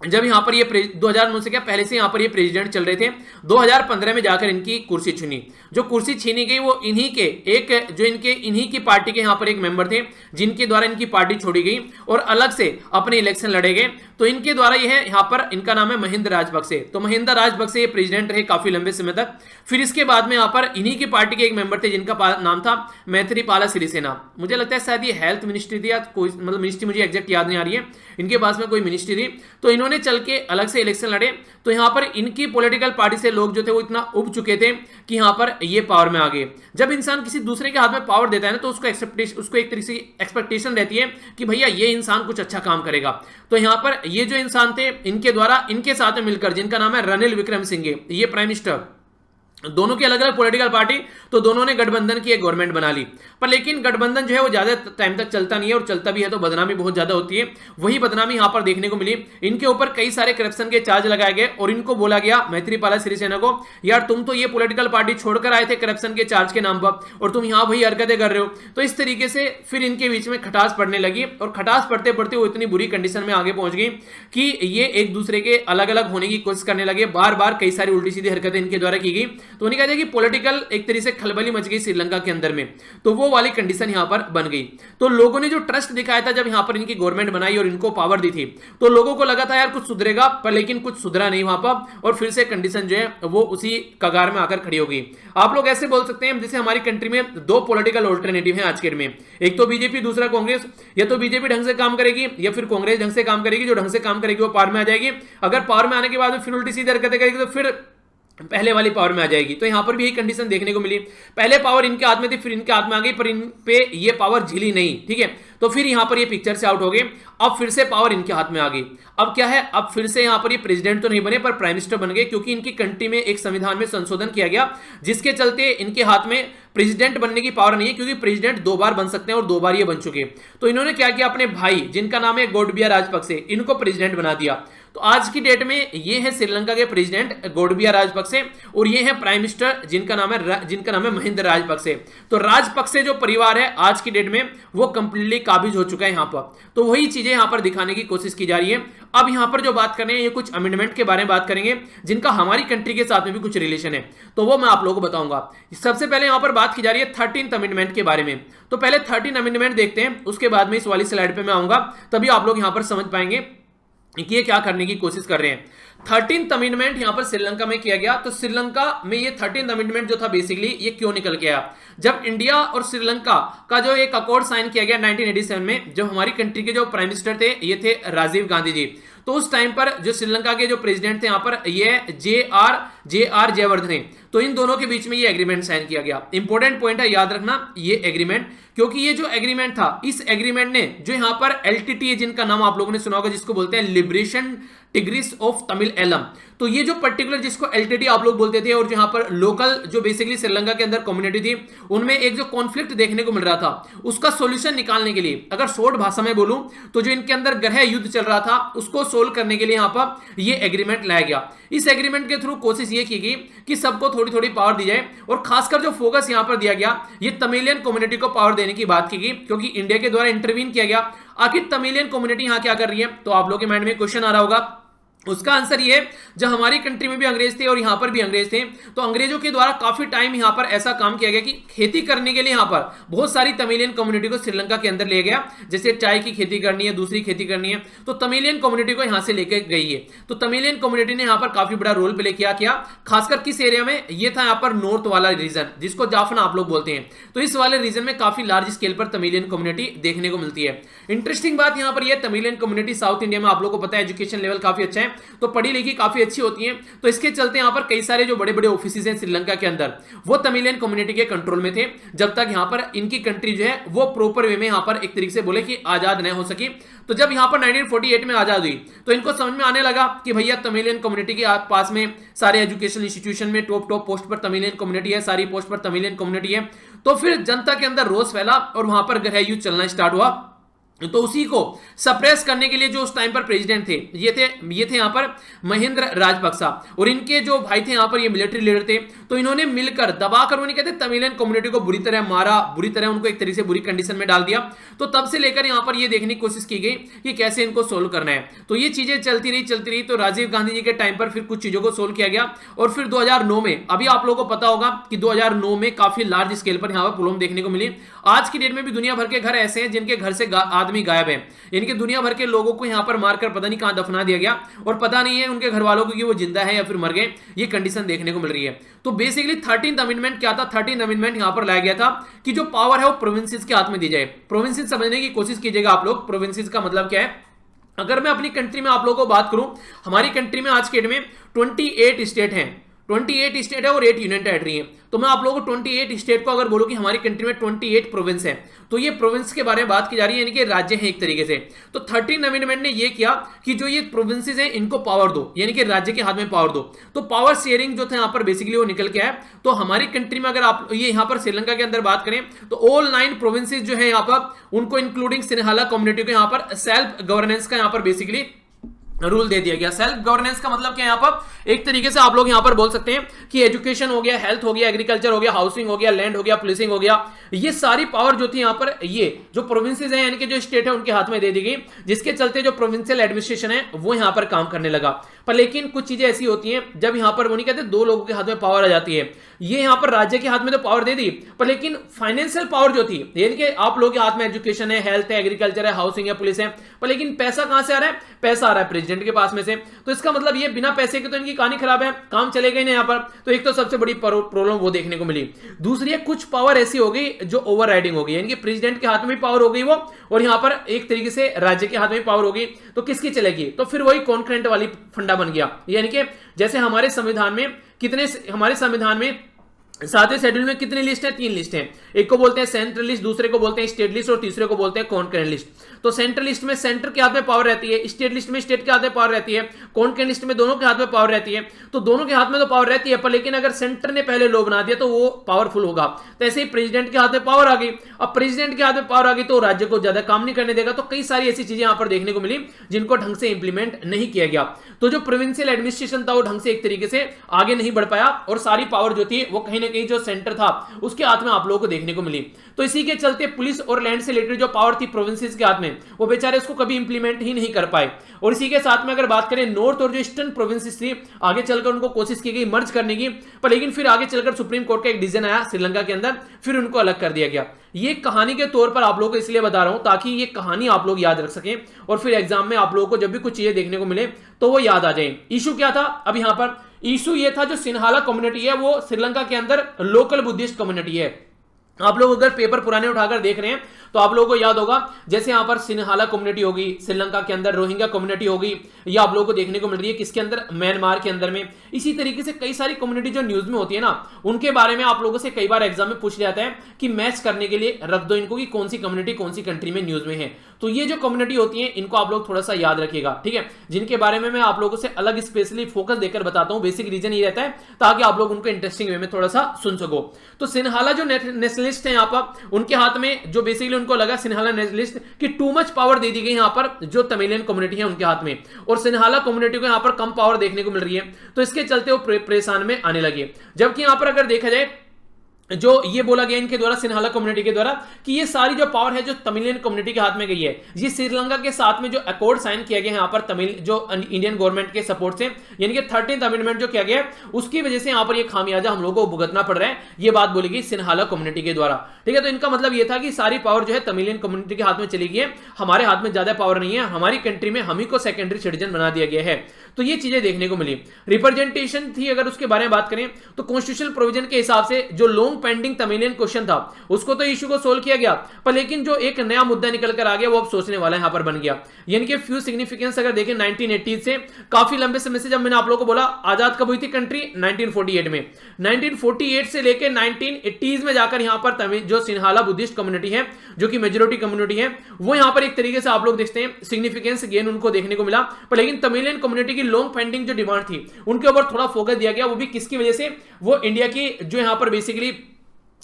जब यहां पर ये 2009 से क्या पहले से यहां पर ये प्रेसिडेंट चल रहे थे, 2015 में जाकर इनकी कुर्सी छीनी। जो कुर्सी छीनी गई वो इन्हीं के इन्हीं की पार्टी के यहां पर एक मेंबर थे, जिनके द्वारा इनकी पार्टी छोड़ी गई और अलग से अपने इलेक्शन लड़े गए। तो इनके द्वारा ये है, यहां पर इनका नाम है महिंदा राजपक्षे। तो महिंदा राजपक्षे ये प्रेसिडेंट रहे काफी लंबे समय तक। फिर इसके बाद में यहां पर इन्हीं की पार्टी के एक मेंबर थे जिनका नाम था मैत्रीपाला सिरिसेना। मुझे लगता है शायद ये हेल्थ मिनिस्ट्री थी या कोई मतलब मिनिस्ट्री, मुझे एग्जैक्ट याद नहीं आ रही है, इनके पास में कोई मिनिस्ट्री थी। तो इन्होंने चल के अलग से इलेक्शन लड़े। तो यहां पर इनकी पॉलिटिकल पार्टी से लोग जो थे वो इतना उब चुके थे कि यहां पर ये पावर में आ गए। जब इंसान किसी दूसरे के हाथ में पावर देता है ना, तो उसको एक तरीके से एक्सपेक्टेशन रहती है कि भैया ये इंसान कुछ अच्छा काम करेगा। तो यहां पर ये जो इंसान थे, इनके द्वारा इनके साथ में मिलकर, जिनका नाम है रनिल विक्रमसिंघे, ये प्राइम मिनिस्टर, दोनों की अलग अलग पॉलिटिकल पार्टी, तो दोनों ने गठबंधन की एक गवर्नमेंट बना ली। पर लेकिन गठबंधन जो है वो ज्यादा टाइम तक चलता नहीं है, और चलता भी है तो बदनामी बहुत ज्यादा होती है। वही बदनामी यहां पर देखने को मिली। इनके ऊपर कई सारे करप्शन के चार्ज लगाए गए और इनको बोला गया मैत्रीपाला सिरिसेना को, यार तुम तो ये पॉलिटिकल पार्टी छोड़कर आए थे करप्शन के चार्ज के नाम पर, और तुम यहां वही हरकतें कर रहे हो। तो इस तरीके से फिर इनके बीच में खटास पड़ने लगी, और खटास पड़ते पड़ते वो इतनी बुरी कंडीशन में आगे पहुंच गई कि ये एक दूसरे के अलग अलग होने की कोशिश करने लगे। बार बार कई सारी उल्टी सीधी हरकतें इनके द्वारा की गई। तो उन्हें कहते हैं कि पॉलिटिकल एक तरीके से खलबली मच गई श्रीलंका के अंदर में, तो वो वाली कंडीशन यहां पर बन गई। तो लोगों ने जो ट्रस्ट दिखाया था जब यहां पर इनकी गवर्नमेंट बनाई और इनको पावर दी थी, तो लोगों को लगा था यार कुछ सुधरेगा, पर लेकिन कुछ सुधरा नहीं वहां पर, और फिर से कंडीशन जो है वो उसी कगार में आकर खड़ी हो गई। आप लोग ऐसे बोल सकते हैं जैसे हमारी कंट्री में दो पॉलिटिकल ऑल्टरनेटिव हैं आज के में, एक तो बीजेपी, दूसरा कांग्रेस। या तो बीजेपी ढंग से काम करेगी या फिर कांग्रेस ढंग से काम करेगी। जो ढंग से काम करेगी वो पावर में आ जाएगी, अगर पावर में आने के बाद फिर उल्टी सीधी हरकतें करेगी तो फिर पहले वाली पावर में आ जाएगी। तो यहां पर भी यही कंडीशन देखने को मिली। पहले पावर इनके हाथ में थी, फिर इनके हाथ में आ गई, पर इन पे ये पावर झिली नहीं, ठीक है। तो फिर यहां पर ये पिक्चर से आउट हो गए। अब फिर से पावर इनके हाथ में आ गई। अब क्या है, अब फिर से यहां पर ये प्रेसिडेंट तो नहीं बने पर प्राइम मिनिस्टर बन गए, क्योंकि इनकी कंट्री में एक संविधान में संशोधन किया गया जिसके चलते इनके हाथ में प्रेसिडेंट बनने की पावर नहीं है, क्योंकि प्रेसिडेंट 2 बार बन सकते हैं और 2 बार ये बन चुके। तो इन्होंने क्या किया, अपने भाई जिनका नाम है गोटबाया राजपक्षे, इनको प्रेसिडेंट बना दिया। तो आज की डेट में ये है श्रीलंका के प्रेसिडेंट गोटबाया राजपक्षे और ये है प्राइम मिनिस्टर जिनका नाम है महिंदा राजपक्षे। तो राजपक्षे जो परिवार है आज की डेट में वो कंप्लीटली काबिज हो चुका है यहां पर। तो वही चीजें यहां पर दिखाने की कोशिश की जा रही है। अब यहां पर जो बात कर रहे हैं ये कुछ अमेंडमेंट के बारे में बात करेंगे जिनका हमारी कंट्री के साथ में भी कुछ रिलेशन है, तो वो मैं आप लोगों को बताऊंगा। सबसे पहले यहां पर बात की जा रही है 13th अमेंडमेंट के बारे में। तो पहले 13 अमेंडमेंट देखते हैं, उसके बाद में इस वाली स्लाइड पे मैं आऊंगा, तभी आप लोग यहां पर समझ पाएंगे कि ये क्या करने की कोशिश कर रहे हैं। 13th अमेंडमेंट यहां पर श्रीलंका में किया गया। तो श्रीलंका में ये 13th अमेंडमेंट जो था बेसिकली ये क्यों निकल के आया, जब इंडिया और श्रीलंका का जो एक अकॉर्ड साइन किया गया 1987 में, जब हमारी कंट्री के जो प्राइम मिनिस्टर थे ये थे राजीव गांधी जी। तो उस टाइम पर जो श्रीलंका के जो प्रेसिडेंट थे यहां पर ये जे आर जयवर्धने, तो इन दोनों के बीच में ये एग्रीमेंट साइन किया गया। इंपॉर्टेंट पॉइंट है, याद रखना ये एग्रीमेंट, क्योंकि ये जो एग्रीमेंट था इस एग्रीमेंट ने जो यहां पर एलटीटीई जिनका नाम आप लोगों ने सुना होगा, जिसको बोलते हैं liberation tigers of Tamil Eelam, तो ये जो पर्टिकुलर जिसको एलटीटी आप लोग बोलते थे, और जहां पर लोकल जो बेसिकली श्रीलंका के अंदर कम्युनिटी थी उनमें एक जो कॉन्फ्लिक्ट देखने को मिल रहा था उसका सॉल्यूशन निकालने के लिए, अगर शॉर्ट भाषा में बोलूं तो जो इनके अंदर गृह युद्ध चल रहा था उसको सोल्व करने के लिए यहां पर ये एग्रीमेंट लाया गया। इस एग्रीमेंट के थ्रू कोशिश ये की गई कि सबको थोड़ी थोड़ी पावर दी जाए, और खासकर जो फोकस यहां पर दिया गया ये तमिलियन कम्युनिटी को पावर देने की बात की गई, क्योंकि इंडिया के द्वारा इंटरवीन किया गया। आखिर तमिलियन कम्युनिटी यहां क्या कर रही है, तो आप लोगों के माइंड में क्वेश्चन आ रहा होगा। उसका आंसर ये, जब हमारी कंट्री में भी अंग्रेज थे और यहां पर भी अंग्रेज थे, तो अंग्रेजों के द्वारा काफी टाइम यहां पर ऐसा काम किया गया कि खेती करने के लिए यहां पर बहुत सारी तमिलियन कम्युनिटी को श्रीलंका के अंदर ले गया। जैसे चाय की खेती करनी है, दूसरी खेती करनी है, तो तमिलियन कम्युनिटी को यहां से लेकर गई है। तो तमिलियन कम्युनिटी ने यहां पर काफी बड़ा रोल प्ले किया। खासकर किस एरिया में, ये था यहां पर नॉर्थ वाला रीजन जिसको जाफना आप लोग बोलते हैं। तो इस वाले रीजन में काफी लार्ज स्केल पर तमिलियन कम्युनिटी देखने को मिलती है। इंटरेस्टिंग बात यहां पर यह, तमिलियन कम्युनिटी साउथ इंडिया में आप लोग को पता है एजुकेशन लेवल काफी अच्छा है, तो पढ़ी लिखी काफी अच्छी होती है। तो इसके चलते यहां पर कई सारे जो बड़े बड़े ऑफिसेज हैं श्रीलंका के अंदर वो तमिलियन कम्युनिटी के कंट्रोल में थे, जब तक यहां पर इनकी कंट्री जो है वो प्रॉपर वे में यहां पर एक तरीके से बोले कि आजाद नहीं हो सकी। तो जब यहां पर 1948 में आजाद हुई तो इनको समझ में आने लगा कि भैया तमिलियन कम्युनिटी के पास में सारे एजुकेशन इंस्टीट्यूशन में टॉप पोस्ट पर तमिलियन कम्युनिटी है, सारी पोस्ट पर तमिलियन कम्युनिटी है। तो फिर जनता के अंदर रोष फैला और वहां पर गृह युद्ध चलना स्टार्ट हुआ। तो उसी को सप्रेस करने के लिए जो उस टाइम पर प्रेसिडेंट थे ये थे यहां पर महिंदा राजपक्षा, और इनके जो भाई थे यहां पर ये मिलिट्री लीडर थे। तो इन्होंने मिलकर दबाकर उन्हें कहते तमिलियन कम्युनिटी को बुरी तरह मारा, बुरी तरह उनको एक तरीके से बुरी कंडीशन में डाल दिया। तो तब से लेकर यहां पर ये देखने की कोशिश की गई कि कैसे इनको सोल्व करना है। तो ये चीजें चलती रही। तो राजीव गांधी जी के टाइम पर फिर कुछ चीजों को सोल्व किया गया, और फिर 2009 में, अभी आप लोगों को पता होगा कि 2009 में काफी लार्ज स्केल पर यहां पर प्रॉब्लम देखने को मिली। आज की डेट में भी दुनिया भर के घर ऐसे हैं जिनके घर से आदमी गायब है, इनके दुनिया भर के लोगों को यहां पर मारकर पता नहीं कहां दफना दिया गया, और पता नहीं है उनके घर वालों को कि वो जिंदा है या फिर मर गए। ये कंडीशन देखने को मिल रही है। तो बेसिकली 13th अमेंडमेंट क्या था, 13th अमेंडमेंट यहां पर लाया गया था कि जो पावर है वो प्रोविंसेस के हाथ में दी जाए। प्रोविंसेस समझने की कोशिश कीजिएगा आप लोग, प्रोविंसेस का मतलब क्या है। अगर मैं अपनी कंट्री में आप लोगों को बात करूं, हमारी कंट्री में आज के डेट में 28 स्टेट हैं, 28 स्टेट है और 8 यूनियन टेरिटरी है। तो मैं आप लोगों को 28 स्टेट को अगर बोलूं कि हमारी कंट्री में 28 प्रोविंस है, तो ये प्रोविंस के बारे में बात की जा रही है, यानी कि राज्य है एक तरीके से। तो 13th अमेंडमेंट ने ये किया कि जो ये प्रोविंसेस हैं इनको पावर दो, यानी कि राज्य के हाथ में पावर दो। तो पावर शेयरिंग जो था यहाँ पर बेसिकली वो निकल के आया। तो हमारी कंट्री में अगर आप ये यहाँ पर श्रीलंका के अंदर बात करें तो ऑल 9 प्रोविंसेस जो है यहाँ पर उनको इंक्लूडिंग सिन्हाला कम्युनिटी को यहाँ पर सेल्फ गवर्नेंस का यहाँ पर बेसिकली रूल दे दिया गया। सेल्फ गवर्नेंस का मतलब क्या है, यहाँ पर एक तरीके से आप लोग यहाँ पर बोल सकते हैं कि एजुकेशन हो गया, हेल्थ हो गया, एग्रीकल्चर हो गया, हाउसिंग हो गया, लैंड हो गया, पुलिसिंग हो गया, ये सारी पावर जो थी यहाँ पर ये जो प्रोविंसेस हैं यानी कि जो स्टेट है उनके हाथ में दे दी गई, जिसके चलते जो प्रोविंशियल एडमिनिस्ट्रेशन है वो यहाँ पर काम करने लगा। पर लेकिन कुछ चीजें ऐसी होती हैं जब यहाँ पर वो नहीं कहते 2 लोगों के हाथ में पावर आ जाती है। ये यहाँ पर राज्य के हाथ में तो पावर दे दी, पर लेकिन फाइनेंशियल पावर जो थी यानी कि आप लोगों के हाथ में एजुकेशन है, हेल्थ है, एग्रीकल्चर है, हाउसिंग है, पुलिस है, पर लेकिन पैसा कहां से आ रहा है, पैसा आ रहा है प्रेसिडेंट के पास में से। तो इसका मतलब ये बिना पैसे के तो इनकी कहानी खराब है, काम चलेगा ही नहीं यहाँ पर। तो एक तो सबसे बड़ी प्रॉब्लम वो देखने को मिली। दूसरी है कुछ पावर ऐसी हो गई जो ओवर राइडिंग हो गई, यानी कि प्रेसिडेंट के हाथ में पावर हो गई वो, और यहाँ पर एक तरीके से राज्य के हाथ में पावर हो गई। तो किसकी चलेगी, तो फिर वही कॉन्करेंट वाली फंडा बन गया। यानी कि जैसे हमारे संविधान में सातवें शेड्यूल में कितनी लिस्ट है? 3 लिस्ट है। एक को बोलते हैं सेंट्रल लिस्ट, दूसरे को बोलते हैं स्टेट लिस्ट और तीसरे को बोलते हैं कॉन्करेंट लिस्ट। तो सेंट्रल लिस्ट में सेंटर के हाथ में पावर रहती है, स्टेट लिस्ट में स्टेट के हाथ में पावर रहती है, कॉन्करेंट लिस्ट में दोनों के हाथ में पावर रहती है। तो दोनों के हाथ में तो पावर रहती है, पर लेकिन अगर सेंटर ने पहले लो बना दिया तो वो पावरफुल होगा। तो ऐसे ही प्रेसिडेंट के हाथ में पावर आ गई। अब प्रेसिडेंट के हाथ में पावर आ गई तो राज्य को ज्यादा काम नहीं करने देगा। तो कई सारी ऐसी चीजें यहां पर देखने को मिली जिनको ढंग से इंप्लीमेंट नहीं किया गया। तो जो प्रोविंशियल एडमिनिस्ट्रेशन था वो ढंग से एक तरीके से आगे नहीं बढ़ पाया और सारी पावर जो थी वो कहीं ना कहीं जो सेंटर था उसके हाथ में आप लोगों को देखने को मिली। तो इसी के चलते पुलिस और लैंड से रिलेटेड जो पावर थी प्रोविंसेस के हाथ में, वो बेचारे उसको कभी इंप्लीमेंट ही नहीं कर पाए। और इसी के साथ में अगर बात करें नॉर्थ और जो ईस्टर्न प्रोविंसेस थी, आगे चलकर उनको कोशिश की गई मर्ज करने की, पर लेकिन फिर आगे चलकर सुप्रीम कोर्ट का एक डिसीजन आया श्रीलंका के अंदर, फिर उनको अलग कर दिया गया। ये कहानी के तौर पर आप लोगों को इसलिए बता रहा हूं ताकि ये कहानी आप लोग याद रख सकें और फिर एग्जाम में आप लोगों को जब भी कुछ चीजें देखने को मिले तो वो याद आ जाए। इशू क्या था? अब यहां पर इशू ये था, जो सिन्हाला कम्युनिटी है वो श्रीलंका के अंदर लोकल बुद्धिस्ट कम्युनिटी है। आप लोग अगर पेपर पुराने उठाकर देख रहे हैं तो आप लोगों को याद होगा, जैसे यहां पर सिन्हाला कम्युनिटी होगी श्रीलंका के अंदर, रोहिंग्या कम्युनिटी होगी, ये आप लोगों को देखने को मिल रही है किसके अंदर? म्यांमार के अंदर में। इसी तरीके से कई सारी कम्युनिटी जो न्यूज में होती है ना, उनके बारे में आप लोगों से कई बार एग्जाम में पूछ लिया जाता है कि मैच करने के लिए रख दो इनको कि कौन सी कम्युनिटी कौन सी कंट्री में न्यूज में है। तो ये जो कम्युनिटी होती है इनको आप लोग थोड़ा सा याद रखिएगा, ठीक है, जिनके बारे में मैं आप लोगों से अलग स्पेशली फोकस देकर बताता हूं। बेसिक रीजन ये रहता है ताकि आप लोग उनको इंटरेस्टिंग वे में थोड़ा सा सुन सको। तो सिन्हाला जो नेशनलिस्ट है यहाँ पर, उनके हाथ में जो बेसिकली उनको लगा सिन्हाला नेशनलिस्ट की टू मच पावर दे दी गई यहाँ पर जो तमिलियन कम्युनिटी है उनके हाथ में, और सिन्हाला कम्युनिटी को यहाँ पर कम पावर देखने को मिल रही है। तो इसके चलते वो परेशान में आने लगे। जबकि यहाँ पर अगर देखा जाए जो ये बोला गया इनके द्वारा, सिन्हाला कम्युनिटी के द्वारा, कि ये सारी जो पावर है जो तमिलियन कम्युनिटी के हाथ में गई है, ये श्रीलंका के साथ में जो अकॉर्ड साइन किया गया है यहाँ पर तमिल जो इंडियन गवर्नमेंट के सपोर्ट से, यानी कि 13th अमेंडमेंट जो किया गया उसकी वजह से यहाँ पर ये खामियाजा हम लोगों को भुगतना पड़ रहा है। ये बात बोली गई सिन्हाला कम्युनिटी के द्वारा, ठीक है। तो इनका मतलब ये था कि सारी पावर जो है तमिलियन कम्युनिटी के हाथ में चली गई है, हमारे हाथ में ज्यादा पावर नहीं है, हमारी कंट्री में हम ही को सेकेंडरी सिटीजन बना दिया गया है। तो ये चीजें देखने को मिली। रिप्रेजेंटेशन थी, अगर उसके बारे में बात करें तो कॉन्स्टिट्यूशनल प्रोविजन के हिसाब से जो लॉन्ग पेंडिंग तमिलियन क्वेश्चन था उसको तो इशू को सोल्व किया गया, पर लेकिन जो एक नया मुद्दा निकल कर आ गया वो अब सोचने वाला यहां पर बन गया। यानी कि फ्यू सिग्निफिकेंस अगर देखें 1980 से काफी लंबे समय से, जब मैंने आप लोगों को बोला आजाद कब हुई थी कंट्री? 1948 में। 1948 से लेकर 1980s में जाकर यहां पर तमिल जो सिन्हाला बुद्धिस्ट कम्युनिटी है जो कि मेजोरिटी कम्युनिटी है, वो यहां पर एक तरीके से आप लोग देखते हैं सिग्निफिकेंस गेन उनको देखने को मिला। पर लेकिन तमिलियन कम्युनिटी की लॉन्ग पेंडिंग जो डिमांड थी उनके ऊपर थोड़ा फोकस दिया गया। वो भी किसकी वजह से? वो इंडिया की जो यहां पर बेसिकली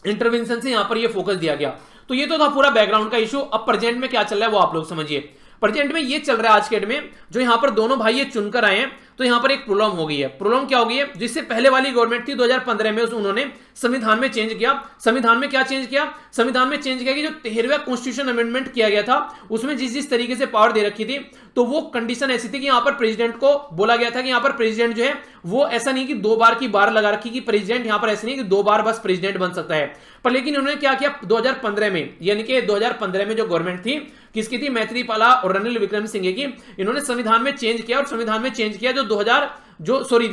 इंटरवेंशन से यहां पर ये फोकस दिया गया। तो ये तो था पूरा बैकग्राउंड का इशू। अब प्रेजेंट में क्या चल रहा है वो आप लोग समझिए। प्रेजेंट में ये चल रहा है आज के डेट में, जो यहां पर दोनों भाई ये चुनकर आए हैं, तो यहां पर एक प्रॉब्लम हो गई है। प्रॉब्लम क्या हो गई है? जिससे पहले वाली गवर्नमेंट थी 2015 में उन्होंने संविधान में चेंज किया। संविधान में क्या चेंज किया? संविधान में चेंज किया कि जो 13वां कॉन्स्टिट्यूशन अमेंडमेंट किया गया था उसमें जिस जिस तरीके से पावर दे रखी थी, तो वो कंडीशन ऐसी थी कि यहां पर प्रेसिडेंट को बोला गया था कि यहां पर प्रेसिडेंट जो है वो ऐसा नहीं कि 2 बार की बार लगा रखी कि प्रेसिडेंट यहां पर ऐसा नहीं कि 2 बार बस प्रेसिडेंट बन सकता है। पर लेकिन उन्होंने क्या किया 2015 में, यानी कि 2015 में जो गवर्नमेंट थी किसकी थी? मैत्रीपाला और रणनील विक्रमसिंघे की। इन्होंने संविधान में चेंज किया और संविधान में चेंज किया जो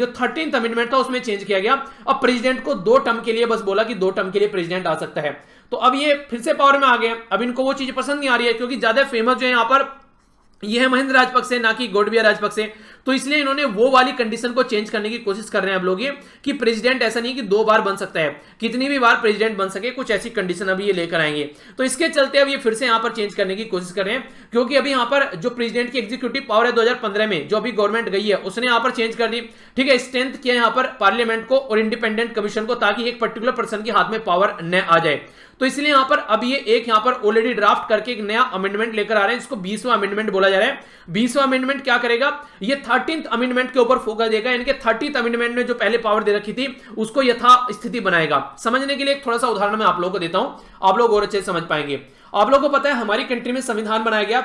13th अमेंडमेंट था उसमें चेंज किया गया। अब प्रेसिडेंट को 2 टर्म के लिए बस बोला कि 2 टर्म के लिए प्रेसिडेंट आ सकता है। तो अब ये फिर से पावर में आ गए। अब इनको वो चीज पसंद नहीं आ रही है क्योंकि ज्यादा फेमस जो है यहां पर ये है महिंद्र राजपक्षे, ना कि गोडबिया राजपक्षे। तो इसलिए इन्होंने वो वाली कंडीशन को चेंज करने की कोशिश कर रहे हैं अब लोग, ये कि प्रेसिडेंट ऐसा नहीं कि 2 बार बन सकता है, कितनी भी बार प्रेसिडेंट बन सके, कुछ ऐसी कंडीशन अभी ये लेकर आएंगे। तो इसके चलते अब ये फिर से यहां पर चेंज करने की कोशिश कर रहे हैं, क्योंकि अभी यहां पर जो प्रेसिडेंट की एग्जीक्यूटिव पावर है 2015 में जो अभी गवर्नमेंट गई है उसने यहां पर चेंज कर दी, ठीक है। स्ट्रेंथ किया यहां पर पार्लियामेंट को और इंडिपेंडेंट कमीशन को, ताकि एक पर्टिकुलर पर्सन के हाथ में पावर न आ जाए। तो इसलिए यहां पर अब ये एक यहां पर ऑलरेडी ड्राफ्ट करके एक नया अमेंडमेंट लेकर आ रहे हैं, जिसको 20वां अमेंडमेंट बोला जा रहा है। 20वां अमेंडमेंट क्या करेगा? ये 13th अमेंडमेंट के ऊपर फोकस देगा, यानी कि 30th अमेंडमेंट में जो पहले पावर दे रखी थी उसको यथास्थिति बनाएगा। समझने के लिए एक थोड़ा सा उदाहरण मैं आप लोगों को देता हूं, आप लोग और अच्छे से समझ पाएंगे। आप लोगों को पता है हमारी कंट्री में संविधान बनाया गया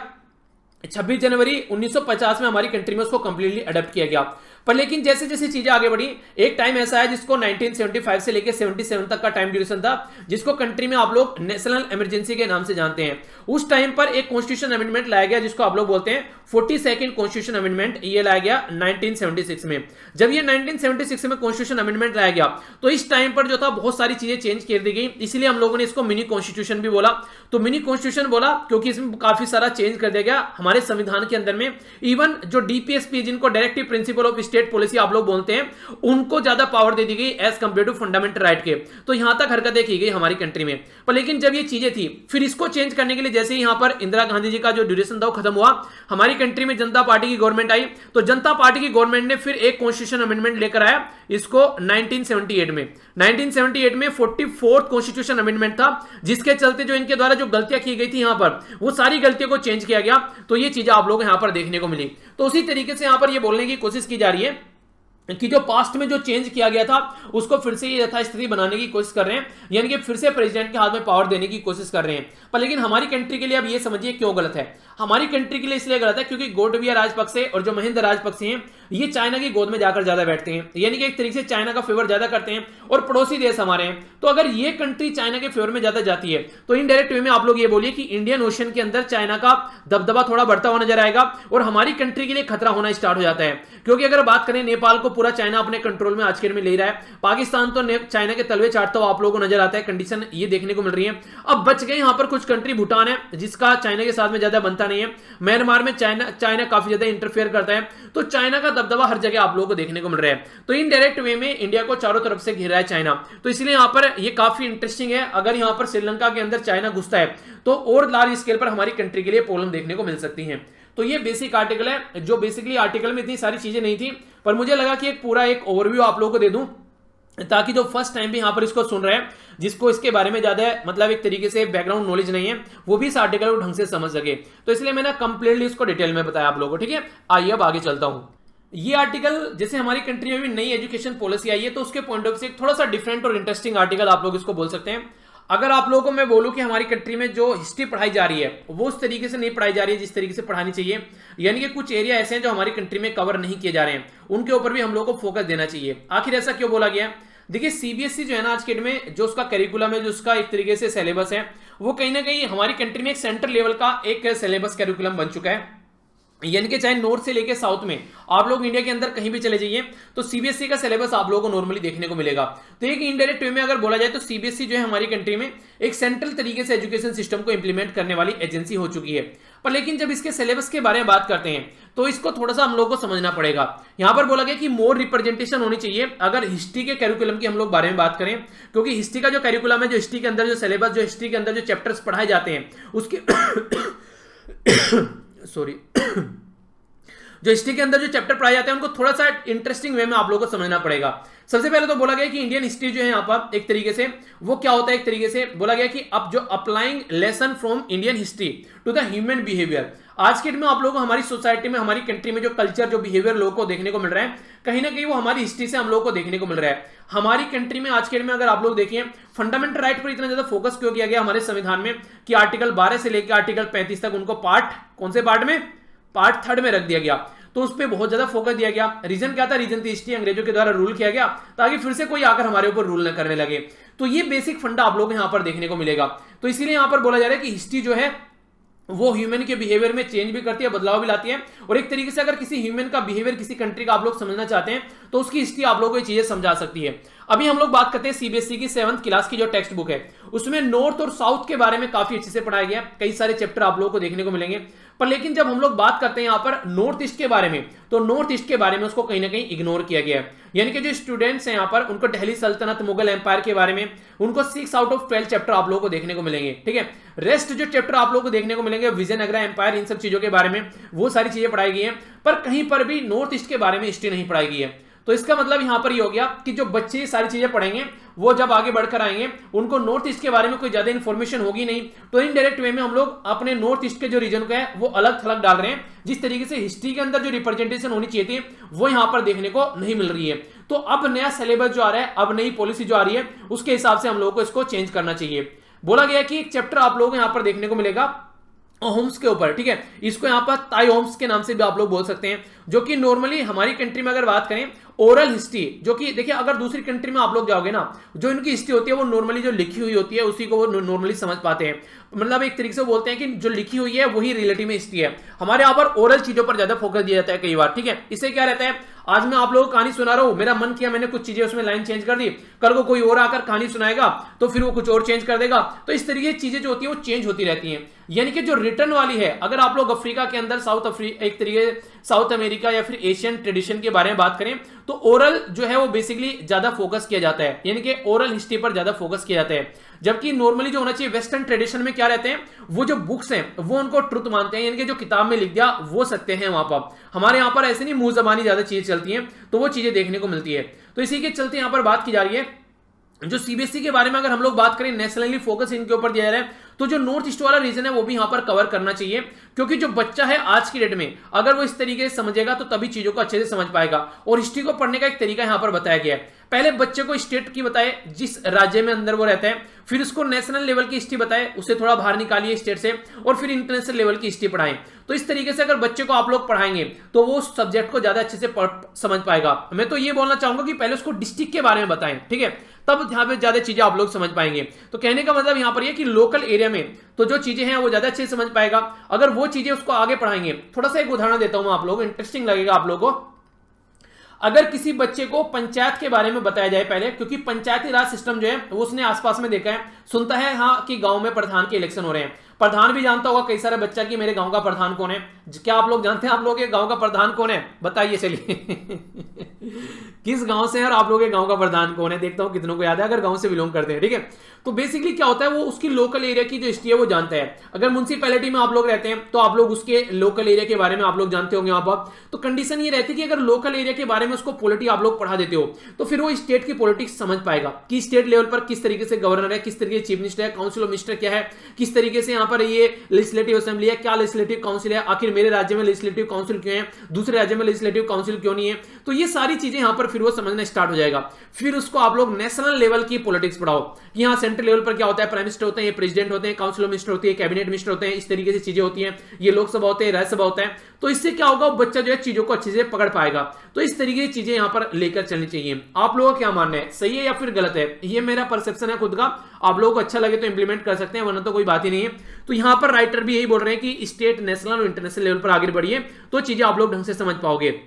26 जनवरी 1950 में, हमारी कंट्री में उसको कंप्लीटली अडॉप्ट किया गया। पर लेकिन जैसे जैसे चीजें आगे बढ़ी, एक टाइम ऐसा है जिसको 1975 से लेकर 77 तक का टाइम ड्यूरेशन था, जिसको कंट्री में आप लोग नेशनल इमरजेंसी के नाम से जानते हैं। उस टाइम पर एक कॉन्स्टिट्यूशन अमेंडमेंट लाया गया जिसको आप लोग बोलते हैं 42nd कॉन्स्टिट्यूशन अमेंडमेंट। ये लाया गया 1976 में। जब ये 1976 में कॉन्स्टिट्यूशन अमेंडमेंट लाया गया तो इस टाइम पर जो था बहुत सारी चीजें चेंज कर दी गई, इसलिए हम लोगों ने इसको मिनी कॉन्स्टिट्यूशन भी बोला। तो मिनी कॉन्स्टिट्यूशन बोला क्योंकि इसमें काफी सारा चेंज कर दिया गया हमारे संविधान के अंदर में। इवन जो डीपीएसपी जिनको directive principle of state policy आप लोग बोलते हैं, उनको ज्यादा पावर दे दी गई as compare to fundamental right के। तो यहां तक हरकतें की गई हमारी कंट्री में। पर लेकिन जब ये चीजें थी, फिर इसको चेंज करने के लिए जैसे ही यहां पर इंदिरा गांधी जी का जो ड्यूरेशन था वो खत्म हुआ, हमारी कंट्री में जनता पार्टी की गवर्नमेंट आई। तो जनता पार्टी की गवर्नमेंट ने फिर एक कॉन्स्टिट्यूशन अमेंडमेंट लेकर आया, इसको 1978 में 1978 में 44th कॉन्स्टिट्यूशन अमेंडमेंट था, जिसके चलते जो इनके द्वारा जो गलतियां की गई थी यहां पर, वो सारी गलतियों को चेंज किया गया। तो ये चीजें आप लोग यहां पर देखने को मिली। तो उसी तरीके से यहां पर ये बोलने की कोशिश की जा रही है कि जो पास्ट में जो चेंज किया गया था उसको फिर से यथास्थिति बनाने की कोशिश कर रहे हैं, यानी कि फिर से प्रेसिडेंट के हाथ में पावर देने की कोशिश कर रहे हैं। पर लेकिन हमारी कंट्री के लिए अब ये समझिए क्यों गलत है। हमारी कंट्री के लिए इसलिए गलत है क्योंकि गोटबाया राजपक्षे और जो महिंद्र राजपक्षे हैं, ये चाइना की गोद में जाकर ज्यादा बैठते हैं, यानी कि एक तरीके से चाइना का फेवर ज्यादा करते हैं और पड़ोसी देश हमारे हैं। तो अगर ये कंट्री चाइना के फेवर में ज्यादा जाती है तो इनडायरेक्ट वे में आप लोग ये बोलिए कि इंडियन ओशन के अंदर चाइना का दबदबा थोड़ा बढ़ता हुआ नजर आएगा और हमारी कंट्री के लिए खतरा होना स्टार्ट हो जाता है। क्योंकि अगर बात करें, नेपाल को पूरा चाइना अपने कंट्रोल में आज के में ले रहा है, पाकिस्तान तो चाइना के तलवे चाटता हुआ आप लोगों को नजर आता है, कंडीशन ये देखने को मिल रही है। अब बच गए यहां पर कुछ कंट्री, भूटान है जिसका चाइना के साथ में ज्यादा बनता नहीं है, म्यांमार में चाइना काफी ज्यादा इंटरफेयर करता है। तो चाइना का दबदबा हर जगह आप लोगों को देखने को मिल रहा है। तो इनडायरेक्ट वे में इंडिया को चारों तरफ से घेरा है चाइना। तो इसलिए यहां पर ये काफी इंटरेस्टिंग है। अगर यहां पर श्रीलंका के अंदर चाइना घुसता है तो और लार्ज स्केल पर हमारी कंट्री के लिए प्रॉब्लम देखने को मिल सकती है। तो ये बेसिक आर्टिकल है, जो बेसिकली आर्टिकल में इतनी सारी चीजें नहीं थी, पर मुझे लगा कि एक पूरा एक ओवरव्यू आप लोगों को दे दूं, ताकि जो फर्स्ट टाइम भी यहां पर इसको सुन रहे हैं, जिसको इसके बारे में ज्यादा मतलब एक तरीके से बैकग्राउंड नॉलेज नहीं है, वो भी इस आर्टिकल को ढंग से समझ सके। तो इसलिए मैंने कंप्लीटली इसको डिटेल में बताया आप लोगों को। ठीक है, आइए अब आगे चलता हूं। ये आर्टिकल जैसे हमारी कंट्री में भी नई एजुकेशन पॉलिसी आई है, तो उसके पॉइंट ऑफ से थोड़ा सा डिफरेंट और इंटरेस्टिंग आर्टिकल आप लोग इसको बोल सकते हैं। अगर आप लोगों को मैं बोलूं कि हमारी कंट्री में जो हिस्ट्री पढ़ाई जा रही है वो उस तरीके से नहीं पढ़ाई जा रही है जिस तरीके से पढ़ानी चाहिए, यानी कि कुछ एरिया ऐसे हैं जो हमारी कंट्री में कवर नहीं किए जा रहे हैं, उनके ऊपर भी हम लोग को फोकस देना चाहिए। आखिर ऐसा क्यों बोला गया? देखिए, सीबीएसई जो है ना आज के डेट में, जो उसका करिकुलम है, जो उसका एक तरीके से सिलेबस है, वो कहीं ना कहीं हमारी कंट्री में एक सेंट्रल लेवल का एक सिलेबस करिकुलम बन चुका है। यानी कि चाहे नॉर्थ से लेके साउथ में आप लोग इंडिया के अंदर कहीं भी चले जाइए तो सीबीएसई का सिलेबस आप लोगों को नॉर्मली देखने को मिलेगा। तो एक इनडायरेक्ट वे में अगर बोला जाए तो सीबीएसई जो है हमारी कंट्री में एक सेंट्रल तरीके से एजुकेशन सिस्टम को इंप्लीमेंट करने वाली एजेंसी हो चुकी है। पर लेकिन जब इसके सिलेबस के बारे में बात करते हैं तो इसको थोड़ा सा हम लोग को समझना पड़ेगा। यहां पर बोला गया कि मोर रिप्रेजेंटेशन होनी चाहिए अगर हिस्ट्री के कैरिकुलम की हम लोग बारे में बात करें, क्योंकि हिस्ट्री का जो कैरिकुलम है, जो हिस्ट्री के अंदर जो सिलेबस, जो हिस्ट्री के अंदर जो चैप्टर्स पढ़ाए जाते हैं उसके सॉरी जो हिस्ट्री के अंदर जो चैप्टर पढ़ाए जाते हैं उनको थोड़ा सा इंटरेस्टिंग वे में आप लोगों को समझना पड़ेगा। सबसे पहले तो बोला गया कि इंडियन हिस्ट्री जो है यहाँ पर एक तरीके से वो क्या होता है, एक तरीके से बोला गया कि अब जो applying lesson from Indian history to the human behaviour, आज के दिन में आप लोगों को हमारी सोसाइटी में, हमारी कंट्री में जो कल्चर, जो बिहेवियर लोगों को देखने को मिल रहा है, कहीं ना कहीं वो हमारी हिस्ट्री से हम लोगों को देखने को मिल रहा है। हमारी कंट्री में आज के दिन में अगर आप लोग देखिए, फंडामेंटल राइट पर इतना ज्यादा फोकस क्यों किया गया हमारे संविधान में कि आर्टिकल 12 से लेकर आर्टिकल 35 तक उनको पार्ट, कौन से पार्ट में, पार्ट 3 में रख दिया गया। तो उस पर बहुत ज्यादा फोकस दिया गया। रीजन क्या था? रीजन थी हिस्ट्री अंग्रेजों के द्वारा रूल किया गया ताकि फिर से कोई आकर हमारे ऊपर रूल न करने लगे। तो ये बेसिक फंडा आप लोग यहां पर देखने को मिलेगा। तो इसीलिए यहां पर बोला जा रहा है कि हिस्ट्री जो है वो ह्यूमन के बिहेवियर में चेंज भी करती है, बदलाव भी लाती है। और एक तरीके से अगर किसी ह्यूमन का बिहेवियर किसी कंट्री का आप लोग समझना चाहते हैं तो उसकी हिस्ट्री आप लोगों को ये चीजें समझा सकती है। अभी हम लोग बात करते हैं सीबीएसई की 7th क्लास की जो टेक्स्ट बुक है, उसमें नॉर्थ और साउथ के बारे में काफी अच्छे से पढ़ाया गया। कई सारे चैप्टर आप लोगों को देखने को मिलेंगे। पर लेकिन जब हम लोग बात करते हैं यहाँ पर नॉर्थ ईस्ट के बारे में, तो नॉर्थ ईस्ट के बारे में उसको कहीं ना कहीं इग्नोर किया गया है। यानी कि जो स्टूडेंट्स हैं यहाँ पर, उनको दिल्ली सल्तनत, मुगल एम्पायर के बारे में उनको 6 आउट ऑफ 12 चैप्टर आप लोगों को देखने को मिलेंगे। ठीक है, रेस्ट जो चैप्टर आप लोगों को देखने को मिलेंगे विजयनगरा एम्पायर, इन सब चीजों के बारे में, वो सारी चीजें पढ़ाई गई हैं। पर कहीं पर भी नॉर्थ ईस्ट के बारे में हिस्ट्री नहीं पढ़ाई गई है। तो इसका मतलब यहां पर ये हो गया कि जो बच्चे ये सारी चीजें पढ़ेंगे वो जब आगे बढ़कर आएंगे उनको नॉर्थ ईस्ट के बारे में कोई ज्यादा इंफॉर्मेशन होगी नहीं। तो इनडायरेक्ट वे में हम लोग अपने नॉर्थ ईस्ट के जो रीजन को है वो अलग थलग डाल रहे हैं। जिस तरीके से हिस्ट्री के अंदर जो रिप्रेजेंटेशन होनी चाहिए थी वो यहां पर देखने को नहीं मिल रही है। तो अब नया सिलेबस जो आ रहा है, अब नई पॉलिसी जो आ रही है, उसके हिसाब से हम लोगों को इसको चेंज करना चाहिए। बोला गया कि एक चैप्टर आप लोगों को यहां पर देखने को मिलेगा होम्स के ऊपर। ठीक है, इसको यहां पर ताई होम्स के नाम से भी आप लोग बोल सकते हैं, जो कि नॉर्मली हमारी कंट्री में अगर बात करें ओरल हिस्ट्री, जो कि देखिए अगर दूसरी कंट्री में आप लोग जाओगे ना, जो इनकी हिस्ट्री होती है वो नॉर्मली जो लिखी हुई होती है उसी को वो नॉर्मली समझ पाते हैं। मतलब एक तरीके से बोलते हैं कि जो लिखी हुई है वही रिलेटिव में हिस्ट्री है। हमारे यहाँ पर ओरल चीजों पर ज्यादा फोकस दिया जाता है कई बार। ठीक है, इससे क्या रहता है, आज मैं आप लोगों को कहानी सुना रहा हूं, मेरा मन किया मैंने कुछ चीजें उसमें लाइन चेंज कर दी, कल को कोई और आकर कहानी सुनाएगा तो फिर वो कुछ और चेंज कर देगा। तो इस तरीके की चीजें जो होती है वो चेंज होती रहती हैं। यानी कि जो रिटर्न वाली है, अगर आप लोग अफ्रीका के अंदर एक तरीके साउथ अमेरिका या फिर एशियन ट्रेडिशन के बारे में बात करें तो ओरल जो है वो बेसिकली ज्यादा फोकस किया जाता है, यानी कि ओरल हिस्ट्री पर ज्यादा फोकस किया जाता है। जबकि नॉर्मली जो होना चाहिए वेस्टर्न ट्रेडिशन में क्या रहते हैं, वो जो बुक्स हैं वो उनको ट्रुथ मानते हैं, यानी कि जो किताब में लिख दिया वो सत्य है। वहां पर हमारे यहाँ पर ऐसे नहीं मुंह जबानी ज्यादा चीजें चलती हैं, तो वो चीजें देखने को मिलती है। तो इसी के चलते यहाँ पर बात की जा रही है जो सीबीएसई के बारे में अगर हम लोग बात करें, नेशनली फोकस इनके ऊपर दिया जा रहा है, तो जो नॉर्थ ईस्ट वाला रीजन है वो भी यहां पर कवर करना चाहिए। क्योंकि जो बच्चा है आज की डेट में अगर वो इस तरीके से समझेगा तो तभी चीजों को अच्छे से समझ पाएगा। और हिस्ट्री को पढ़ने का एक तरीका यहां पर बताया गया है। पहले बच्चे को स्टेट की बताए जिस राज्य में अंदर वो रहता है, फिर उसको नेशनल लेवल की हिस्ट्री बताए, उसे थोड़ा बाहर निकालिए स्टेट से, और फिर इंटरनेशनल लेवल की हिस्ट्री पढ़ाएं। तो इस तरीके से अगर बच्चे को आप लोग पढ़ाएंगे तो वो उस सब्जेक्ट को ज्यादा अच्छे से समझ पाएगा। मैं तो ये बोलना चाहूंगा कि पहले उसको डिस्ट्रिक्ट के बारे में बताएं, ठीक है, तब यहां पे ज्यादा चीजें आप लोग समझ पाएंगे। तो कहने का मतलब यहां पर यह कि लोकल एरिया में तो जो चीजें हैं वो ज्यादा अच्छे से समझ पाएगा। अगर वो चीजें उसको आगे पढ़ाएंगे, थोड़ा सा एक उदाहरण देता हूं मैं आप लोगों को, इंटरेस्टिंग लगेगा आप लोगों को। अगर किसी बच्चे को पंचायत के बारे में बताया जाए पहले, क्योंकि पंचायती राज सिस्टम जो है वो उसने आसपास में देखा है, सुनता है हाँ कि गांव में प्रधान के इलेक्शन हो रहे हैं, प्रधान भी जानता होगा कई सारे बच्चा कि मेरे गांव का प्रधान कौन है। क्या आप लोग जानते हैं आप लोग के गांव का प्रधान कौन है? बताइए चलिए किस गांव से है और आप लोग के गांव का प्रधान कौन है? देखता हूं कितनों को याद है अगर गांव से बिलोंग करते हैं, ठीक है। तो बेसिकली क्या होता है, वो उसकी लोकल एरिया की जो हिस्ट्री है वो जानता है। अगर म्युनिसिपैलिटी में आप लोग रहते हैं तो आप लोग उसके लोकल एरिया के बारे में आप लोग जानते होंगे वहां पर। तो कंडीशन ये रहती है कि अगर लोकल एरिया के बारे में उसको पॉलिटी आप लोग पढ़ा देते हो तो फिर वो स्टेट की पॉलिटिक्स समझ पाएगा कि स्टेट लेवल पर किस तरीके से गवर्नर है, किस तरीके से चीफ मिनिस्टर है, काउंसिल ऑफ मिनिस्टर क्या है, किस तरीके से यहाँ पर ये लेजिस्लेटिव असेंबली है, क्या लेजिस्लेटिव काउंसिल है, आखिर मेरे राज्य में लेजिस्लेटिव काउंसिल क्यों है, दूसरे राज्य में लेजिस्लेटिव काउंसिल क्यों नहीं है। तो ये सारी चीजें यहाँ पर फिर वो समझना स्टार्ट हो जाएगा। फिर उसको आप लोग नेशनल लेवल की पॉलिटिक्स पढ़ाओ कि यहाँ सेंट्रल लेवल पर क्या होता है, प्राइम मिनिस्टर होते हैं, ये प्रेसिडेंट होते हैं, काउंसिल ऑफ मिनिस्टर होती है, कैबिनेट मिनिस्टर होते हैं, इस तरीके से चीजें होती हैं, ये लोकसभा होते हैं, राज्यसभा होता है। तो इससे क्या होगा, बच्चा जो है चीजों को अच्छे से पकड़ पाएगा। तो इस तरीके की चीजें यहाँ पर लेकर चलनी चाहिए। आप लोगों को क्या मानना है, सही है या फिर गलत है? ये मेरा परसेप्शन है खुद का, आप लोगों को अच्छा लगे तो इंप्लीमेंट कर सकते हैं, वरना तो कोई बात ही नहीं है। तो यहाँ पर राइटर भी यही बोल रहे हैं कि स्टेट, नेशनल और इंटरनेशनल लेवल पर आगे बढ़िए तो चीजें आप लोग ढंग से समझ पाओगे।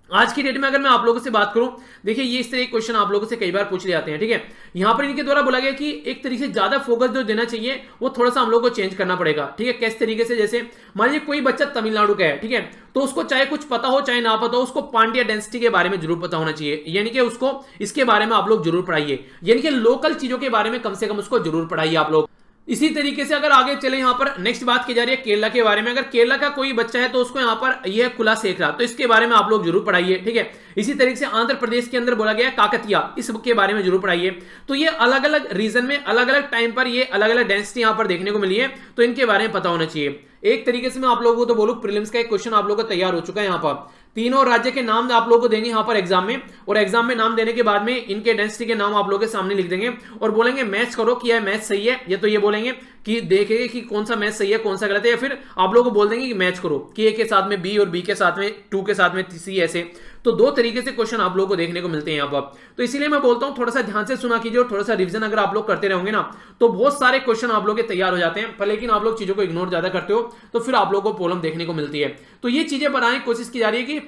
आज की डेट में अगर मैं आप लोगों से बात करूं, देखिए ये इस तरह के क्वेश्चन आप लोगों से कई बार पूछ ले जाते हैं, ठीक है। यहां पर इनके द्वारा बोला गया कि एक तरीके से ज्यादा फोकस जो देना चाहिए वो थोड़ा सा हम लोग को चेंज करना पड़ेगा, ठीक है। किस तरीके से, जैसे मान लीजिए कोई बच्चा तमिलनाडु का है, ठीक है, तो उसको चाहे कुछ पता हो चाहे ना पता हो, उसको पांड्या डेंसिटी के बारे में जरूर पता होना चाहिए, यानी कि उसको इसके बारे में आप लोग जरूर पढ़ाइए, यानी कि लोकल चीजों के बारे में कम से कम उसको जरूर पढ़ाइए आप लोग। इसी तरीके से अगर आगे चले, यहां पर नेक्स्ट बात की जा रही है केरला के बारे में। अगर केरला का कोई बच्चा है तो उसको यहां पर यह कुला सेखरा, तो इसके बारे में आप लोग जरूर पढ़ाइए, ठीक है। इसी तरीके से आंध्र प्रदेश के अंदर बोला गया काकतिया, इस के बारे में जरूर पढ़ाइए। तो ये अलग अलग रीजन में अलग अलग टाइम पर ये अलग अलग डेंसिटी यहां पर देखने को मिली है, तो इनके बारे में पता होना चाहिए। एक तरीके से मैं आप लोगों को तो बोलूं, प्रीलिम्स का एक क्वेश्चन आप लोगों को तैयार हो चुका है। यहाँ पर तीनों राज्य के नाम आप लोगों को देंगे यहाँ पर एग्जाम में, और एग्जाम में नाम देने के बाद में इनके डेंसिटी के नाम आप लोगों के सामने लिख देंगे और बोलेंगे मैच करो कि यह मैच सही है, या तो ये बोलेंगे कि देखेंगे कि कौन सा मैच सही है कौन सा गलत है, या फिर आप लोगों को बोल देंगे कि मैच करो कि ए के साथ में बी और बी के साथ में 2 के साथ में सी, ऐसे। तो दो तरीके से क्वेश्चन आप लोगों को देखने को मिलते हैं यहाँ पर। तो इसीलिए मैं बोलता हूं थोड़ा सा ध्यान से सुना कीजिए और थोड़ा सा रिवीजन अगर आप लोग करते रहोगे ना तो बहुत सारे क्वेश्चन आप लोग के तैयार हो जाते हैं। पर लेकिन आप लोग चीजों को इग्नोर ज्यादा करते हो तो फिर आप लोगों को प्रॉब्लम देखने को मिलती है। तो ये चीजें बनाने की कोशिश की जा रही है कि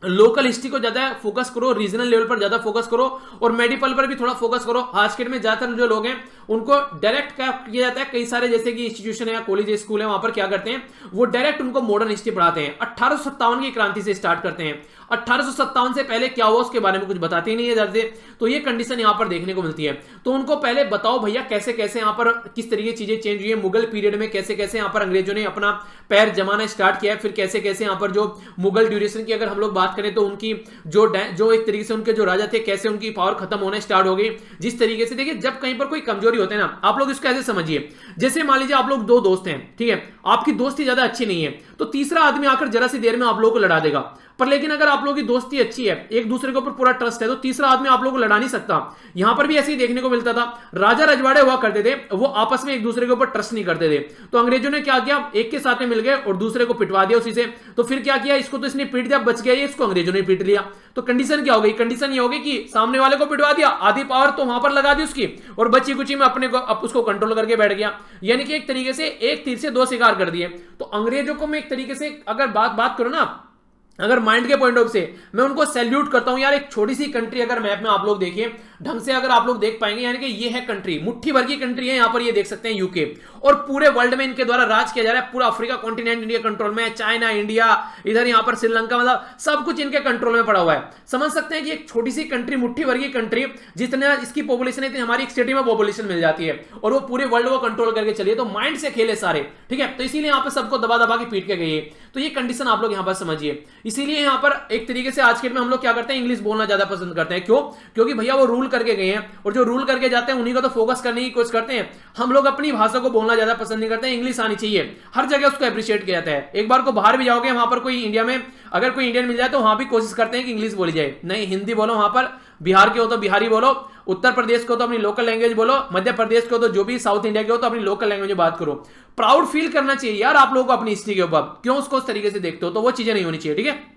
लोकल हिस्ट्री को ज्यादा फोकस करो, रीजनल लेवल पर ज्यादा फोकस करो, और मेडिकल पर भी थोड़ा फोकस करो। आज के डेट में ज्यादातर जो लोग हैं उनको डायरेक्ट क्या किया जाता है, कई सारे जैसे कि इंस्टीट्यूशन है या कॉलेज स्कूल है, वहां पर क्या करते हैं वो डायरेक्ट उनको मॉडर्न हिस्ट्री पढ़ाते हैं। 1857 की क्रांति से स्टार्ट करते हैं, 1857 से पहले क्या हुआ उसके बारे में कुछ बताते ही नहीं है ज्यादा। तो ये कंडीशन यहाँ पर देखने को मिलती है। तो उनको पहले बताओ भैया कैसे कैसे यहाँ पर किस तरीके की चीजें चेंज हुई है, मुगल पीरियड में कैसे कैसे यहाँ पर अंग्रेजों ने अपना पैर जमाना स्टार्ट किया है, फिर कैसे कैसे यहाँ पर जो मुगल ड्यूरेशन की अगर हम लोग बात करें तो उनकी जो एक तरीके से उनके जो राजा थे कैसे उनकी पावर खत्म होना स्टार्ट हो गई। जिस तरीके से देखिए जब कहीं पर कोई कमजोरी होते हैं ना, आप लोग इसको ऐसे समझिए, जैसे मान लीजिए आप लोग दो दोस्त हैं, ठीक है, आपकी दोस्ती ज्यादा अच्छी नहीं है तो तीसरा आदमी आकर जरा सी देर में आप लोगों को लड़ा देगा। पर लेकिन अगर आप लोगों की दोस्ती अच्छी है, एक दूसरे के ऊपर पूरा ट्रस्ट है, तो तीसरा आदमी आप लोगों को लड़ा नहीं सकता। यहां पर भी ऐसे ही देखने को मिलता था, राजा रजवाड़े हुआ करते थे, वो आपस में एक दूसरे के ऊपर ट्रस्ट नहीं करते थे। तो अंग्रेजों ने क्या किया, एक के साथ में मिल गए और दूसरे को पिटवा दिया उसी से। तो फिर क्या किया, इसको तो इसने पीट दिया, बच गया ये, इसको अंग्रेजों ने पीट लिया। तो कंडीशन क्या हो गई, कंडीशन ये होगी कि सामने वाले को पिटवा दिया, आधी पावर तो वहां पर लगा दी उसकी, और बची कुची में अपने को उसको कंट्रोल करके बैठ गया। यानी कि एक तरीके से एक तीर से दो शिकार कर दिए। तो अंग्रेजों को मैं एक तरीके से अगर बात करो ना, अगर माइंड के पॉइंट ऑफ से मैं उनको सैल्यूट करता हूं यार। एक छोटी सी कंट्री अगर मैप में आप लोग देखिए ढंग से, अगर आप लोग देख पाएंगे, यानी कि ये है कंट्री, मुट्ठी भर की कंट्री है यहां पर, ये देख सकते हैं यूके, और पूरे वर्ल्ड में इनके द्वारा राज किया जा रहा है। पूरा अफ्रीका कॉन्टिनेंट इनके कंट्रोल में है, चाइना, इंडिया, इधर यहां पर श्रीलंका, मतलब सब कुछ इनके कंट्रोल में पड़ा हुआ है। समझ सकते हैं कि एक छोटी सी कंट्री, मुट्ठी भर की कंट्री, जितना इसकी पॉपुलेशन है हमारी एक सिटी में पॉपुलेशन मिल जाती है, और वो पूरे वर्ल्ड को कंट्रोल करके चलिए। तो माइंड से खेले सारे, ठीक है। तो इसीलिए यहां पर सबको दबा दबा के पीट के गई है। तो ये कंडीशन आप लोग यहां पर समझिए। इसीलिए यहां पर एक तरीके से आज के में हम लोग क्या करते हैं, इंग्लिश बोलना ज्यादा पसंद करते हैं। क्यों? क्योंकि भैया वो रूल करके गए हैं, और जो रूल करके जाते हैं उन्हीं को तो फोकस करने की कोशिश करते हैं। हम लोग अपनी भाषा को बोलना ज्यादा पसंद नहीं करते हैं। इंग्लिश आनी चाहिए, हर जगह उसको अप्रिशिएट किया जाता है। एक बार को बाहर भी जाओगे, वहां पर कोई इंडिया में अगर कोई इंडियन मिल जाए तो वहां भी कोशिश करते हैं कि इंग्लिश बोली जाए। नहीं, हिंदी बोलो। वहां पर बिहार के हो तो बिहारी बोलो, उत्तर प्रदेश को तो अपनी लोकल लैंग्वेज बोलो, मध्य प्रदेश को तो जो भी साउथ इंडिया के हो तो अपनी लोकल लैंग्वेज में बात करो। प्राउड फील करना चाहिए यार आप लोगों को अपनी हिस्ट्री के ऊपर। क्यों उसको उस तरीके से देखते हो? तो वो चीजें नहीं होनी चाहिए, ठीक है।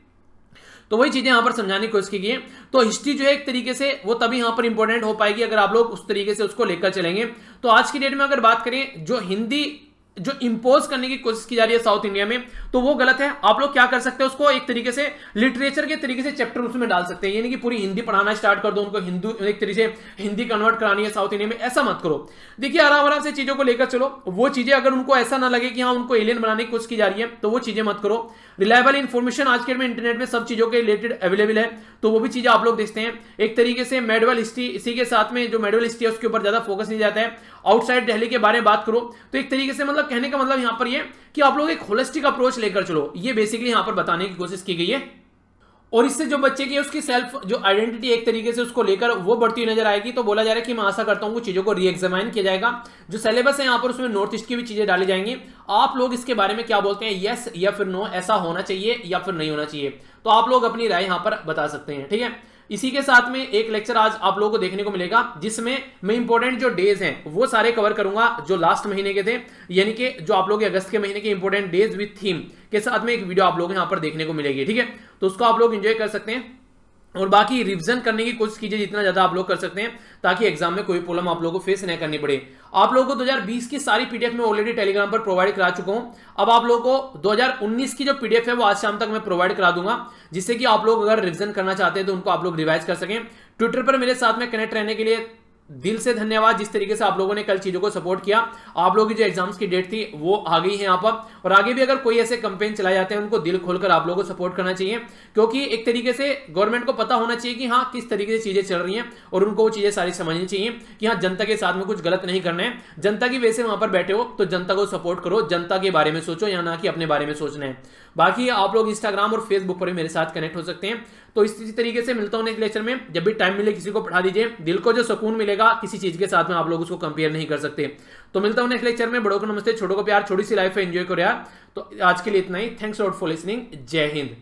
तो वही चीजें यहां पर समझाने की कोशिश की गई है। तो हिस्ट्री जो है एक तरीके से वो तभी यहां पर इंपॉर्टेंट हो पाएगी अगर आप लोग उस तरीके से उसको लेकर चलेंगे। तो आज की डेट में अगर बात करें, जो हिंदी जो इंपोज करने की कोशिश की जा रही है साउथ इंडिया में, तो वो गलत है। आप लोग क्या कर सकते हैं, उसको एक तरीके से लिटरेचर के तरीके से चैप्टर उसमें डाल सकते हैं। यानी कि पूरी हिंदी पढ़ाना स्टार्ट कर दो उनको, हिंदू एक तरीके से हिंदी कन्वर्ट करानी है साउथ इंडिया में, ऐसा मत करो। देखिए आराम आराम से चीजों को लेकर चलो। वो चीजें अगर उनको ऐसा ना लगे कि हाँ उनको एलियन बनाने की कोशिश की जा रही है, तो वो चीजें मत करो। रिलायबल इंफॉर्मेशन आज के में इंटरनेट में सब चीजों के रिलेटेड अवेलेबल है, तो वो भी चीजें आप लोग देखते हैं। एक तरीके से मेडिवल हिस्ट्री, इसी के साथ में जो मेडिवल हिस्ट्री है उसके ऊपर ज्यादा फोकस नहीं जाता है। आउटसाइड दिल्ली के बारे में बात करो तो एक तरीके से मतलब कहने का मतलब यहां पर ये कि आप लोग एक होलिस्टिक अप्रोच लेकर चलो, ये बेसिकली यहां पर बताने की कोशिश की गई है। और इससे जो बच्चे की उसकी सेल्फ जो आइडेंटिटी एक तरीके से उसको लेकर वो बढ़ती हुई नजर आएगी। तो बोला जा रहा है कि मैं आशा करता हूं कि चीजों को रीएग्जामाइन किया जाएगा। जो सिलेबस है यहां पर उसमें नॉर्थ ईस्ट की भी चीजें डाली जाएंगी। आप लोग इसके बारे में क्या बोलते हैं, यस या फिर नो, ऐसा होना चाहिए या फिर नहीं होना चाहिए, तो आप लोग अपनी राय यहां पर बता सकते हैं, ठीक है। इसी के साथ में एक लेक्चर आज आप लोगों को देखने को मिलेगा, जिसमें मैं इंपॉर्टेंट जो डेज हैं वो सारे कवर करूंगा जो लास्ट महीने के थे, यानी कि जो आप लोग अगस्त के महीने के इंपॉर्टेंट डेज विद थीम के साथ में एक वीडियो आप लोग यहां पर देखने को मिलेगी, ठीक है। तो उसको आप लोग एंजॉय कर सकते हैं, और बाकी रिवीजन करने की कोशिश कीजिए जितना ज्यादा आप लोग कर सकते हैं, ताकि एग्जाम में कोई प्रॉब्लम आप लोगों को फेस नहीं करनी पड़े। आप लोगों को 2020 की सारी पीडीएफ में ऑलरेडी टेलीग्राम पर प्रोवाइड करा चुका हूं। अब आप लोगों को 2019 की जो पीडीएफ है वो आज शाम तक मैं प्रोवाइड करा दूंगा, जिससे कि आप लोग अगर रिवीजन करना चाहते हैं तो उनको आप लोग रिवाइज कर सकें। ट्विटर पर मेरे साथ में कनेक्ट रहने के लिए दिल से धन्यवाद। जिस तरीके से आप लोगों ने कल चीजों को सपोर्ट किया, आप लोगों की जो एग्जाम्स की डेट थी वो आ गई है यहाँ पर, और आगे भी अगर कोई ऐसे कैंपेन चलाए जाते हैं उनको दिल खोलकर आप लोगों को सपोर्ट करना चाहिए, क्योंकि एक तरीके से गवर्नमेंट को पता होना चाहिए कि हाँ किस तरीके से चीजें चल रही हैं, और उनको वो चीजें सारी समझनी चाहिए कि हाँ जनता के साथ में कुछ गलत नहीं करना है। जनता की वजह से वहां पर बैठे हो तो जनता को सपोर्ट करो, जनता के बारे में सोचो, या ना कि अपने बारे में सोचना है। बाकी आप लोग इंस्टाग्राम और फेसबुक पर भी मेरे साथ कनेक्ट हो सकते हैं। तो इसी तरीके से मिलता हूं नेक्स्ट लेक्चर में। जब भी टाइम मिले किसी को पढ़ा दीजिए, दिल को जो सुकून मिलेगा किसी चीज के साथ में आप लोग उसको कंपेयर नहीं कर सकते। तो मिलता हूं नेक्स्ट लेक्चर में। बड़ों को नमस्ते, छोटों को प्यार, छोटी सी लाइफ है, एंजॉय करो यार। तो आज के लिए इतना ही। Thanks lot for listening. जय हिंद।